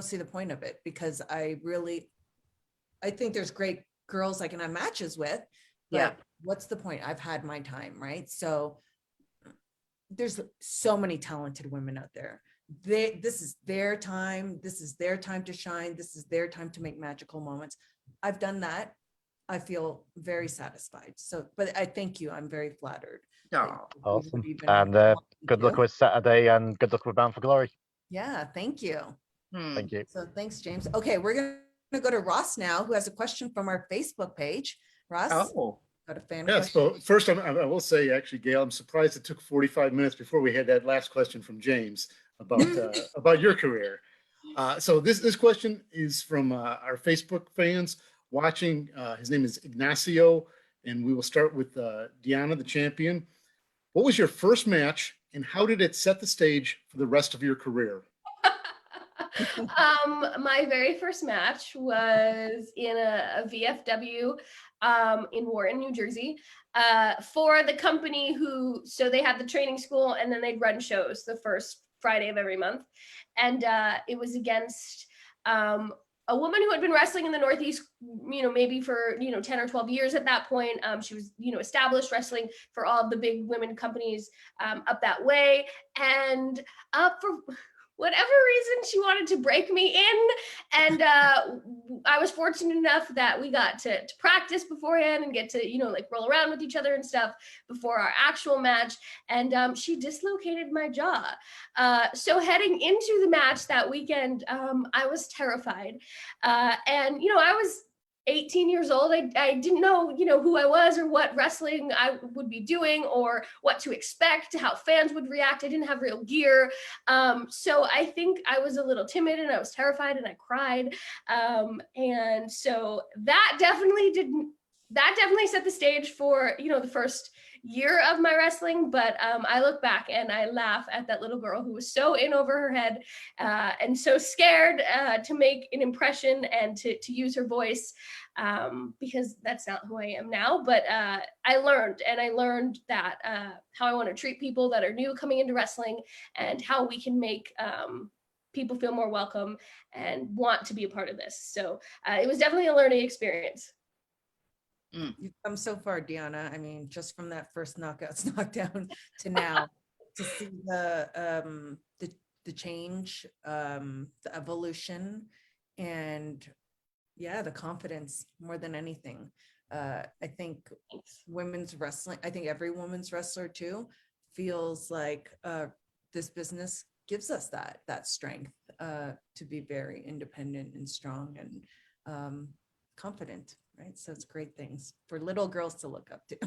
see the point of it, because I think there's great girls I can have matches with, but what's the point? I've had my time, right? So there's so many talented women out there. This is their time. This is their time to shine. This is their time to make magical moments. I've done that. I feel very satisfied. So, but I thank you. I'm very flattered. Awesome. And good luck with Saturday, and good luck with Bound for Glory. Yeah, thank you. Thank you. So thanks, James. Okay, we're gonna go to Ross now, who has a question from our Facebook page. Ross, got a fan question? So first, I will say, actually, Gail, I'm surprised it took 45 minutes before we had that last question from James about your career. So this question is from our Facebook fans watching. His name is Ignacio, and we will start with Deonna, the champion. What was your first match, and how did it set the stage for the rest of your career? My very first match was in a VFW in Warren, New Jersey, for the company so they had the training school, and then they'd run shows the first Friday of every month. And it was against a woman who had been wrestling in the Northeast, maybe for, 10 or 12 years at that point. She was, established wrestling for all of the big women companies up that way. And for whatever reason, she wanted to break me in. And I was fortunate enough that we got to practice beforehand and get to, roll around with each other and stuff before our actual match. And she dislocated my jaw. So heading into the match that weekend, I was terrified. And, I was 18 years old. I didn't know, who I was or what wrestling I would be doing or what to expect, how fans would react. I didn't have real gear. So I think I was a little timid and I was terrified and I cried. And so that definitely set the stage for, the first year of my wrestling. But I look back and I laugh at that little girl who was so in over her head and so scared to make an impression and to use her voice, because that's not who I am now. But I learned that how I want to treat people that are new coming into wrestling, and how we can make people feel more welcome and want to be a part of this. So it was definitely a learning experience. You've come so far, Deonna. I mean, just from that first knockdown to now, to see the change, the evolution, and the confidence more than anything. I think women's wrestling, I think every women's wrestler too, feels like this business gives us that strength to be very independent and strong and confident. Right. So it's great things for little girls to look up to.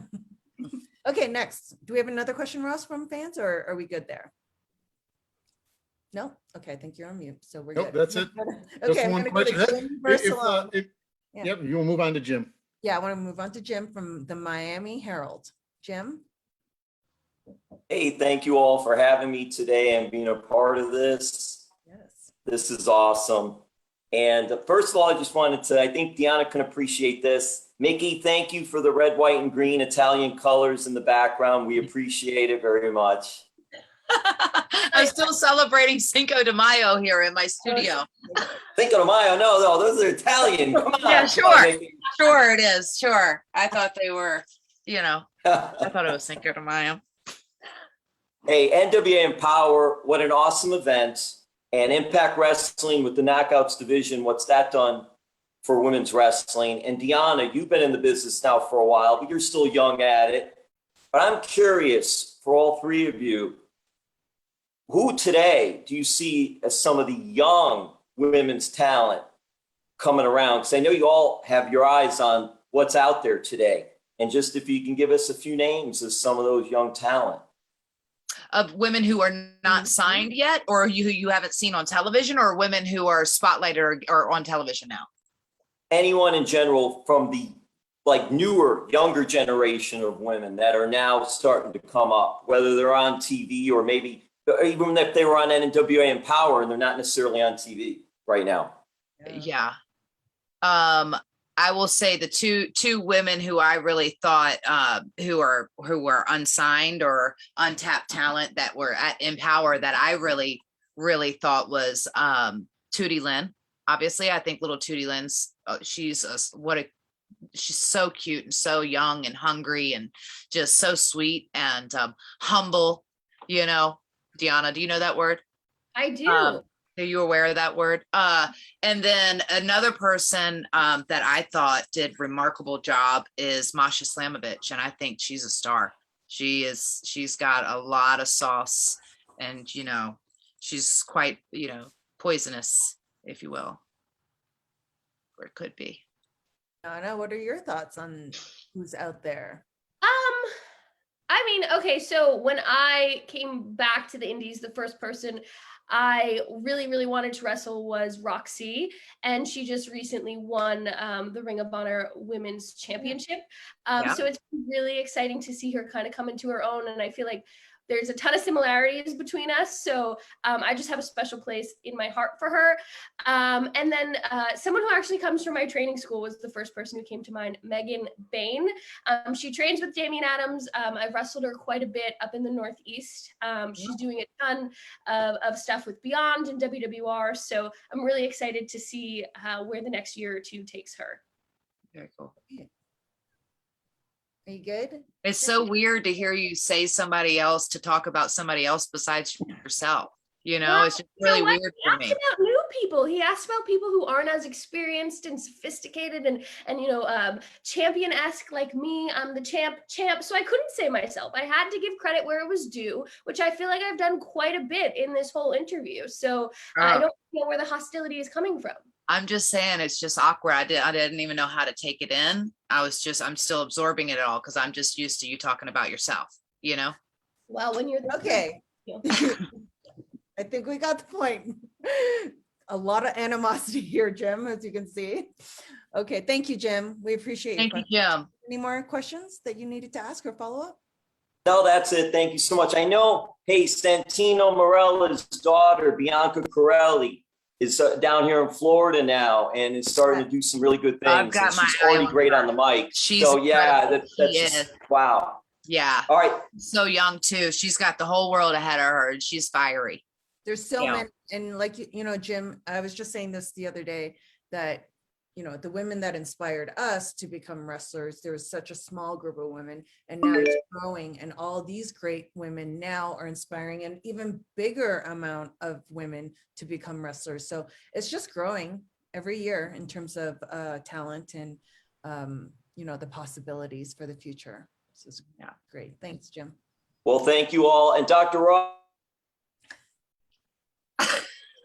Okay, next. Do we have another question, Ross, from fans, or are we good there? No? Okay, I think you're on mute. So we're good. That's it. Okay, I'm going to go to Jim Barcelona. Yep, you will move on to Jim. Yeah, I want to move on to Jim from the Miami Herald. Jim? Hey, thank you all for having me today and being a part of this. Yes. This is awesome. And first of all, I just wanted to, I think Deonna can appreciate this. Mickie, thank you for the red, white, and green Italian colors in the background. We appreciate it very much. I'm still celebrating Cinco de Mayo here in my studio. Cinco de Mayo? No, those are Italian. Come on. Yeah, sure. Sure it is. Sure. I thought they were, I thought it was Cinco de Mayo. Hey, NWA Empower, what an awesome event. And Impact Wrestling with the Knockouts division, what's that done for women's wrestling? And Deonna, you've been in the business now for a while, but you're still young at it. But I'm curious, for all three of you, who today do you see as some of the young women's talent coming around? Because I know you all have your eyes on what's out there today. And just if you can give us a few names of some of those young talent. Of women who are not signed yet, or who you haven't seen on television, or women who are spotlighted or on television now? anyone in general from the like newer, younger generation of women that are now starting to come up, whether they're on TV or maybe even if they were on NWA Empower and they're not necessarily on TV right now? Yeah. I will say the two women who I really thought who were unsigned or untapped talent that were at Empower that I really thought was Tootie Lynn. Obviously, I think little Tootie Lynn's she's so cute and so young and hungry and just so sweet and humble. You know, Deonna, do you know that word? I do. Are you aware of that word? And then another person that I thought did remarkable job is Masha Slamovich, and I think she's a star. She's got a lot of sauce, and you know, she's quite, you know, poisonous, if you will, or it could be. Anna, what are your thoughts on who's out there? I mean, okay, so when I came back to the Indies, the first person I really wanted to wrestle was Roxy, and she just recently won the Ring of Honor Women's Championship. So it's really exciting to see her kind of come into her own, and I feel like there's a ton of similarities between us. So I just have a special place in my heart for her. And then someone who actually comes from my training school was the first person who came to mind, Megan Bain. She trains with Damian Adams. I've wrestled her quite a bit up in the Northeast. She's doing a ton of stuff with Beyond and WWR. So I'm really excited to see where the next year or two takes her. Very cool. Are you good? It's so weird to hear you say somebody else to talk about somebody else besides yourself. You know, Well, it's just really weird for me. He asked about new people. He asked about people who aren't as experienced and sophisticated and you know, champion-esque like me. I'm the champ. So I couldn't say myself. I had to give credit where it was due, which I feel like I've done quite a bit in this whole interview. So I don't know where the hostility is coming from. I'm just saying it's just awkward. I didn't even know how to take it in. I'm still absorbing it all because I'm just used to you talking about yourself, you know? Well, when you're okay. I think we got the point. A lot of animosity here, Jim, as you can see. Okay, thank you, Jim. We appreciate Thank you, Jim. Any more questions that you needed to ask or follow up? No, that's it. Thank you so much. I know, hey, Santino Morella's daughter, Bianca Corelli, is down here in Florida now and is starting to do some really good things. I've got she's already great on the mic. So yeah, that's just, wow. Yeah. All right. So young too. She's got the whole world ahead of her and she's fiery. There's so many, and like, you know, Jim, I was just saying this the other day that, you know, the women that inspired us to become wrestlers, there was such a small group of women, and now it's growing, and all these great women now are inspiring an even bigger amount of women to become wrestlers. So it's just growing every year in terms of talent and, you know, the possibilities for the future. This is great. Thanks, Jim. Well, thank you all. And Dr. Ross.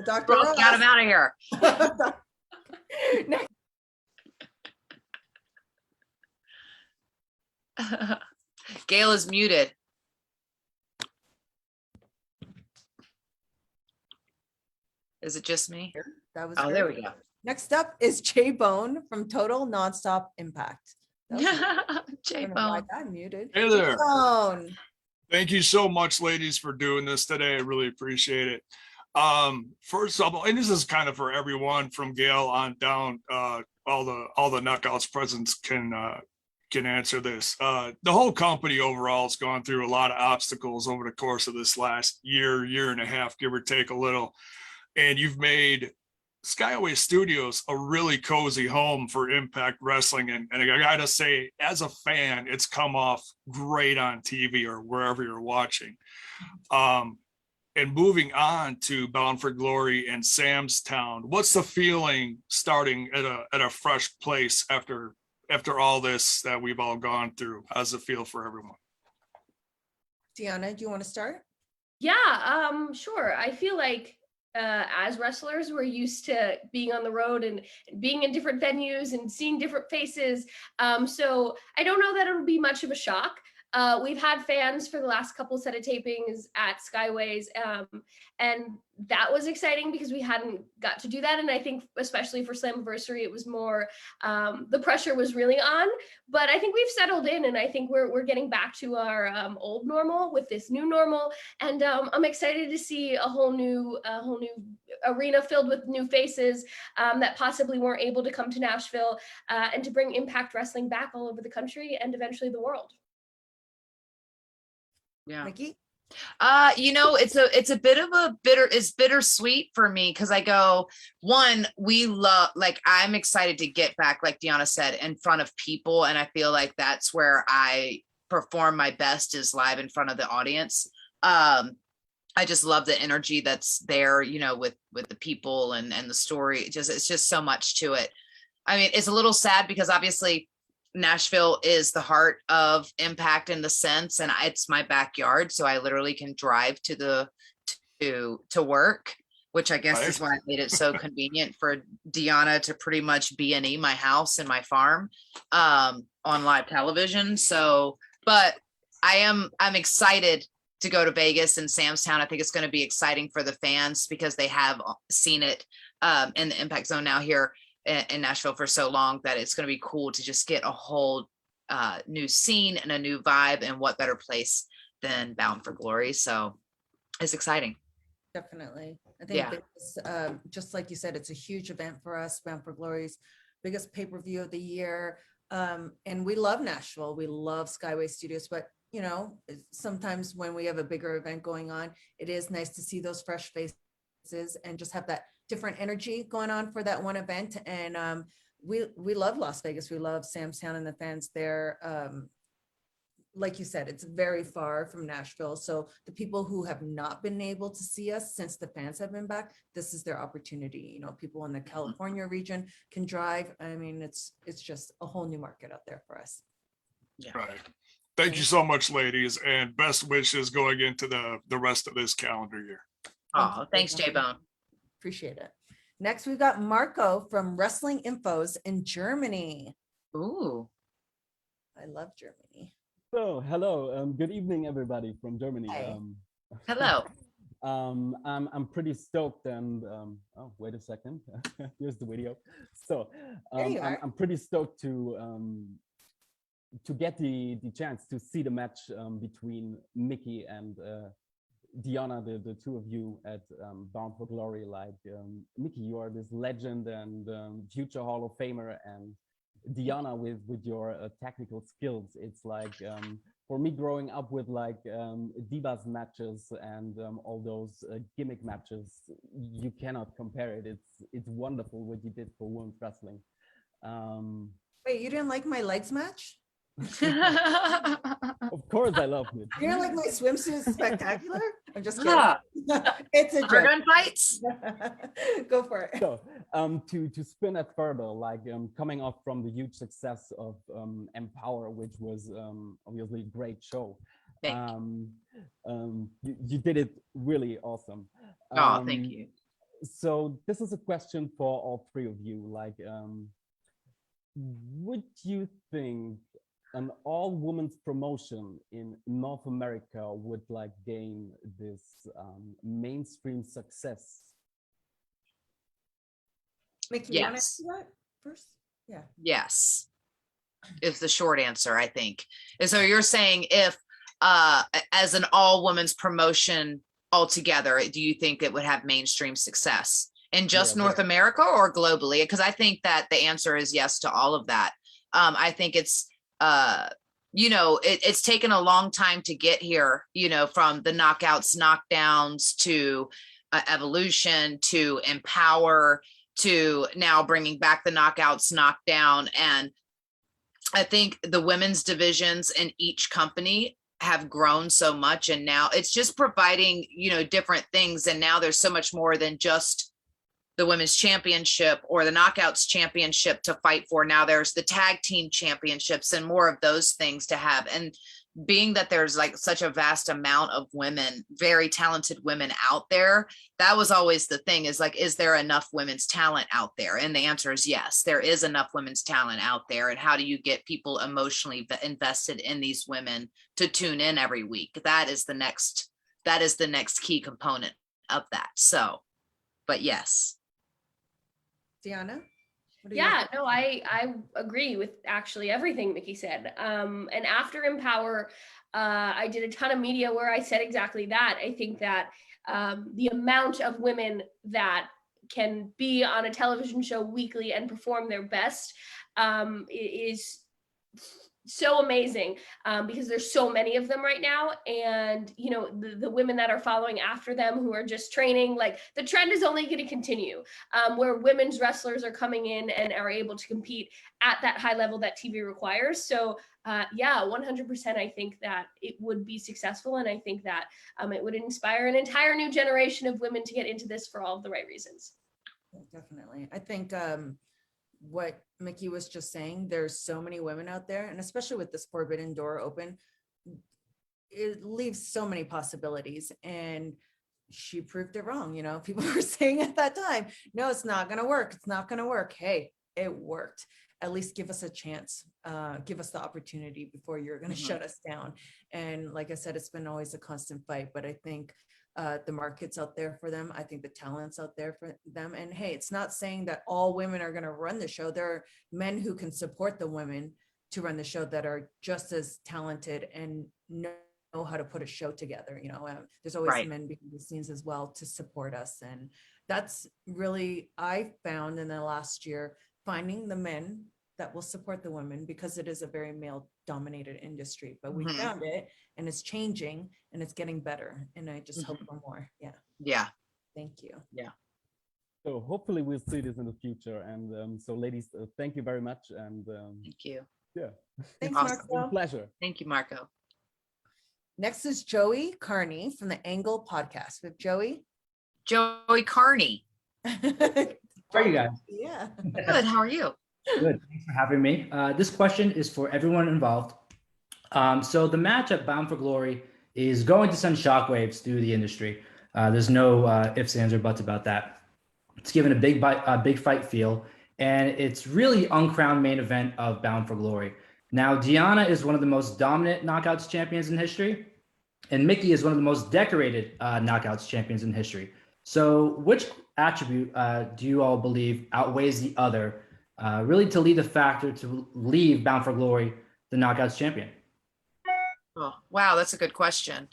Dr. Ross got him out of here. Gail is muted. Is it just me? That was there we go. Next up is Jay Bone from Total Nonstop Impact. Jay Bone. I'm muted. Hey there. Bone. Thank you so much, ladies, for doing this today. I really appreciate it. First of all, and this is kind of for everyone from Gail on down, all the Knockouts presence can answer this. The whole company overall has gone through a lot of obstacles over the course of this last year and a half, give or take a little. And you've made Skyway Studios a really cozy home for Impact Wrestling. And I gotta say, as a fan, it's come off great on TV or wherever you're watching. And moving on to Bound for Glory and Sam's Town, what's the feeling starting at a fresh place after all this that we've all gone through? How's it feel for everyone? Deonna, do you want to start? Yeah, sure. I feel like as wrestlers, we're used to being on the road and being in different venues and seeing different faces. So I don't know that it'll be much of a shock. We've had fans for the last couple set of tapings at Skyways, and that was exciting because we hadn't got to do that. And I think especially for Slammiversary, it was more, the pressure was really on, but I think we've settled in, and I think we're getting back to our old normal with this new normal. And I'm excited to see a whole new arena filled with new faces that possibly weren't able to come to Nashville, and to bring Impact Wrestling back all over the country and eventually the world. Yeah. Mickie? It's a bit of a bittersweet for me, because I go, one, I'm excited to get back, like Deonna said, in front of people, and I feel like that's where I perform my best, is live in front of the audience. I just love the energy that's there, with the people and the story. It's just so much to it. I mean, it's a little sad because obviously Nashville is the heart of Impact in the sense, and it's my backyard, so I literally can drive to work, which I guess is why I made it so convenient for Deonna to pretty much B&E my house and my farm on live television. So, but I'm excited to go to Vegas and Sam's Town. I think it's going to be exciting for the fans because they have seen it in the Impact Zone now here in Nashville for so long, that it's going to be cool to just get a whole new scene and a new vibe, and what better place than Bound for Glory. So it's exciting. Definitely. I think it's, just like you said, it's a huge event for us. Bound for Glory's biggest pay-per-view of the year. And we love Nashville. We love Skyway Studios, but sometimes when we have a bigger event going on, it is nice to see those fresh faces and just have that different energy going on for that one event. And we love Las Vegas. We love Sam's Town and the fans there. Like you said, it's very far from Nashville. So the people who have not been able to see us since the fans have been back, this is their opportunity. People in the California region can drive. I mean, it's just a whole new market out there for us. Yeah. Right. Thank you so much, ladies, and best wishes going into the rest of this calendar year. Oh, thanks, J-Bone. Appreciate it. Next, we've got Marco from Wrestling Infos in Germany. Ooh. I love Germany. So, hello. Good evening, everybody from Germany. Hey. Hello. I'm pretty stoked, and oh, wait a second. Here's the video. So, I'm pretty stoked to get the chance to see the match between Mickie and Deonna, the two of you at Bound for Glory. Like, Mickie, you are this legend and future Hall of Famer, and Deonna with your technical skills. It's like, for me growing up with like Divas matches and all those gimmick matches, you cannot compare it. It's wonderful what you did for women's wrestling. Wait, you didn't like my legs match? Of course I loved it. You know, like my swimsuit is spectacular. I'm just kidding. It's a joke. Gun fights. Go for it. So to spin it further, like coming off from the huge success of Empower, which was obviously a great show. You did it really awesome. Thank you. So this is a question for all three of you. Like, would you think an all-women's promotion in North America would like gain this mainstream success? Mickie, you want to answer that first? Yeah. Yes, is the short answer, I think. And so you're saying if as an all-women's promotion altogether, do you think it would have mainstream success in just North America or globally? Because I think that the answer is yes to all of that. I think it's it's taken a long time to get here, from the knockouts, knockdowns to Evolution to Empower to now bringing back the knockouts, knockdown. And I think the women's divisions in each company have grown so much, and now it's just providing, different things. And now there's so much more than just the women's championship or the knockouts championship to fight for. Now there's the tag team championships and more of those things to have. And being that there's like such a vast amount of women, very talented women out there, that was always the thing, is like, is there enough women's talent out there? And the answer is yes, there is enough women's talent out there. And how do you get people emotionally invested in these women to tune in every week? That is the next key component of that. So, but yes. Deonna? Yeah, no, I agree with actually everything Mickie said. And after Empower, I did a ton of media where I said exactly that. I think that the amount of women that can be on a television show weekly and perform their best is so amazing, because there's so many of them right now. And, you know, the women that are following after them who are just training, like the trend is only going to continue, where women's wrestlers are coming in and are able to compete at that high level that TV requires. So yeah, 100%. I think that it would be successful. And I think that it would inspire an entire new generation of women to get into this for all of the right reasons. Definitely. I think what Mickie was just saying, there's so many women out there, and especially with this forbidden door open, it leaves so many possibilities. And she proved it wrong. You know, people were saying at that time, no, it's not going to work. It's not going to work. Hey, it worked. At least give us a chance. Give us the opportunity before you're going to shut us down. And like I said, it's been always a constant fight, but I think the market's out there for them. I think the talent's out there for them. And hey, it's not saying that all women are going to run the show. There are men who can support the women to run the show that are just as talented and know how to put a show together. You know, there's always men behind the scenes as well to support us. And that's really, I found in the last year, finding the men that will support the women, because it is a very male dominated industry, but we found it, and it's changing and it's getting better. And I just hope for more. Yeah. Yeah. Thank you. Yeah. So hopefully we'll see this in the future. And so ladies, thank you very much. And thank you. Yeah. Thanks, Awesome. Marco. Pleasure. Thank you, Marco. Next is Joey Carney from the Angle podcast with Joey Carney. How are you guys? Yeah. Good. How are you? Good. Thanks for having me. This question is for everyone involved. So the match at Bound for Glory is going to send shockwaves through the industry. There's no ifs, ands, or buts about that. It's given a big fight feel, and it's really uncrowned main event of Bound for Glory. Now, Deonna is one of the most dominant knockouts champions in history, and Mickie is one of the most decorated knockouts champions in history. So which attribute do you all believe outweighs the other, really to lead the factor to leave Bound for Glory the knockouts champion? Oh, wow, that's a good question.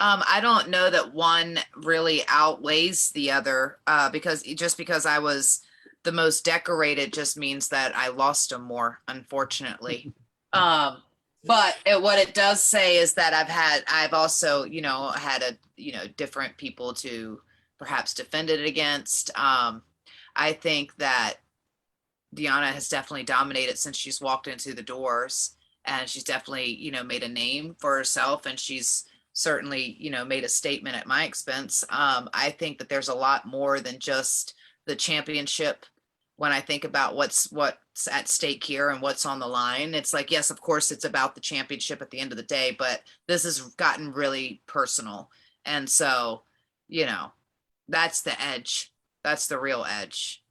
I don't know that one really outweighs the other, because I was the most decorated just means that I lost them more, unfortunately. But what it does say is that I've also, had different people to perhaps defend it against. I think that Deonna has definitely dominated since she's walked into the doors, and she's definitely, made a name for herself, and she's certainly, made a statement at my expense. I think that there's a lot more than just the championship. When I think about what's at stake here and what's on the line, it's like, yes, of course it's about the championship at the end of the day, but this has gotten really personal. And so, that's the edge. That's the real edge.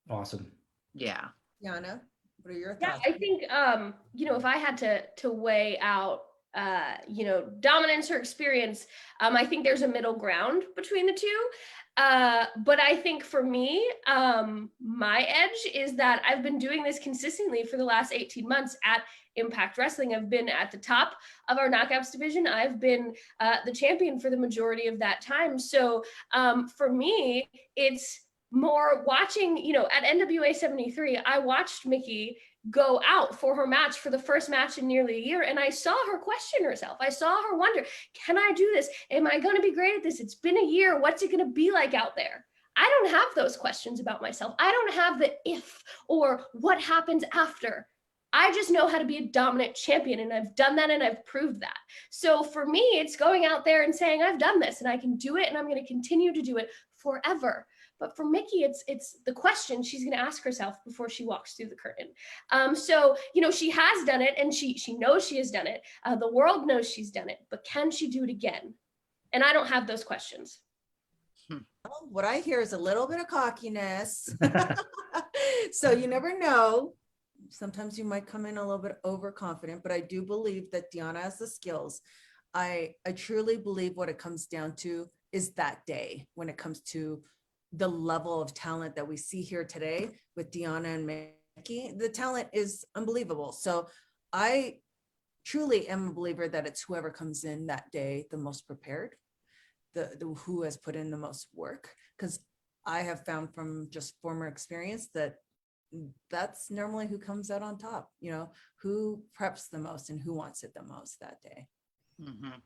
Awesome. Yeah. Yana, what are your thoughts? Yeah, I think, if I had to weigh out, dominance or experience, I think there's a middle ground between the two. But I think for me, my edge is that I've been doing this consistently for the last 18 months at Impact Wrestling. I've been at the top of our knockouts division. I've been the champion for the majority of that time. So for me, it's more watching, at NWA 73, I watched Mickie go out for her match, for the first match in nearly a year, and I saw her question herself. I saw her wonder, can I do this? Am I going to be great at this? It's been a year. What's it going to be like out there? I don't have those questions about myself. I don't have the if or what happens after. I just know how to be a dominant champion, and I've done that, and I've proved that. So for me, it's going out there and saying, I've done this and I can do it, and I'm going to continue to do it forever. But for Mickie, it's the question she's going to ask herself before she walks through the curtain. So, you know, she has done it and she knows she has done it. The world knows she's done it, but can she do it again? And I don't have those questions. Well, what I hear is a little bit of cockiness. So you never know. Sometimes you might come in a little bit overconfident, but I do believe that Deonna has the skills. I truly believe what it comes down to is that day when it comes to the level of talent that we see here today with Deonna and Mickie. The talent is unbelievable. So I truly am a believer that it's whoever comes in that day the most prepared, the who has put in the most work, because I have found from just former experience that that's normally who comes out on top, you know, who preps the most and who wants it the most that day. Mhm.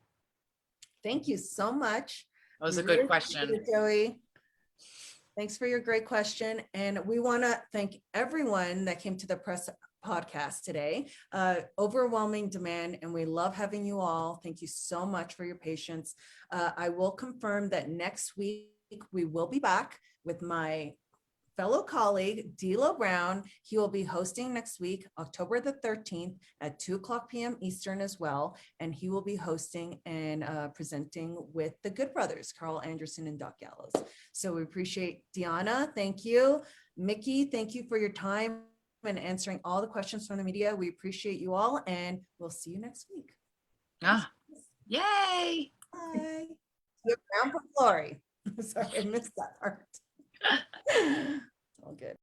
Thank you so much. That was a We good really question. appreciate it, Joey. Thanks for your great question. And we want to thank everyone that came to the press podcast today. Overwhelming demand, and we love having you all. Thank you so much for your patience. I will confirm that next week we will be back with my fellow colleague, D'Lo Brown. He will be hosting next week, October the 13th at 2:00 p.m. Eastern as well. And he will be hosting and presenting with the Good Brothers, Carl Anderson and Doc Gallows. So we appreciate Deonna. Thank you. Mickie, thank you for your time and answering all the questions from the media. We appreciate you all, and we'll see you next week. Yay. Bye. You're Bound for Glory. Sorry, I missed that part. All good.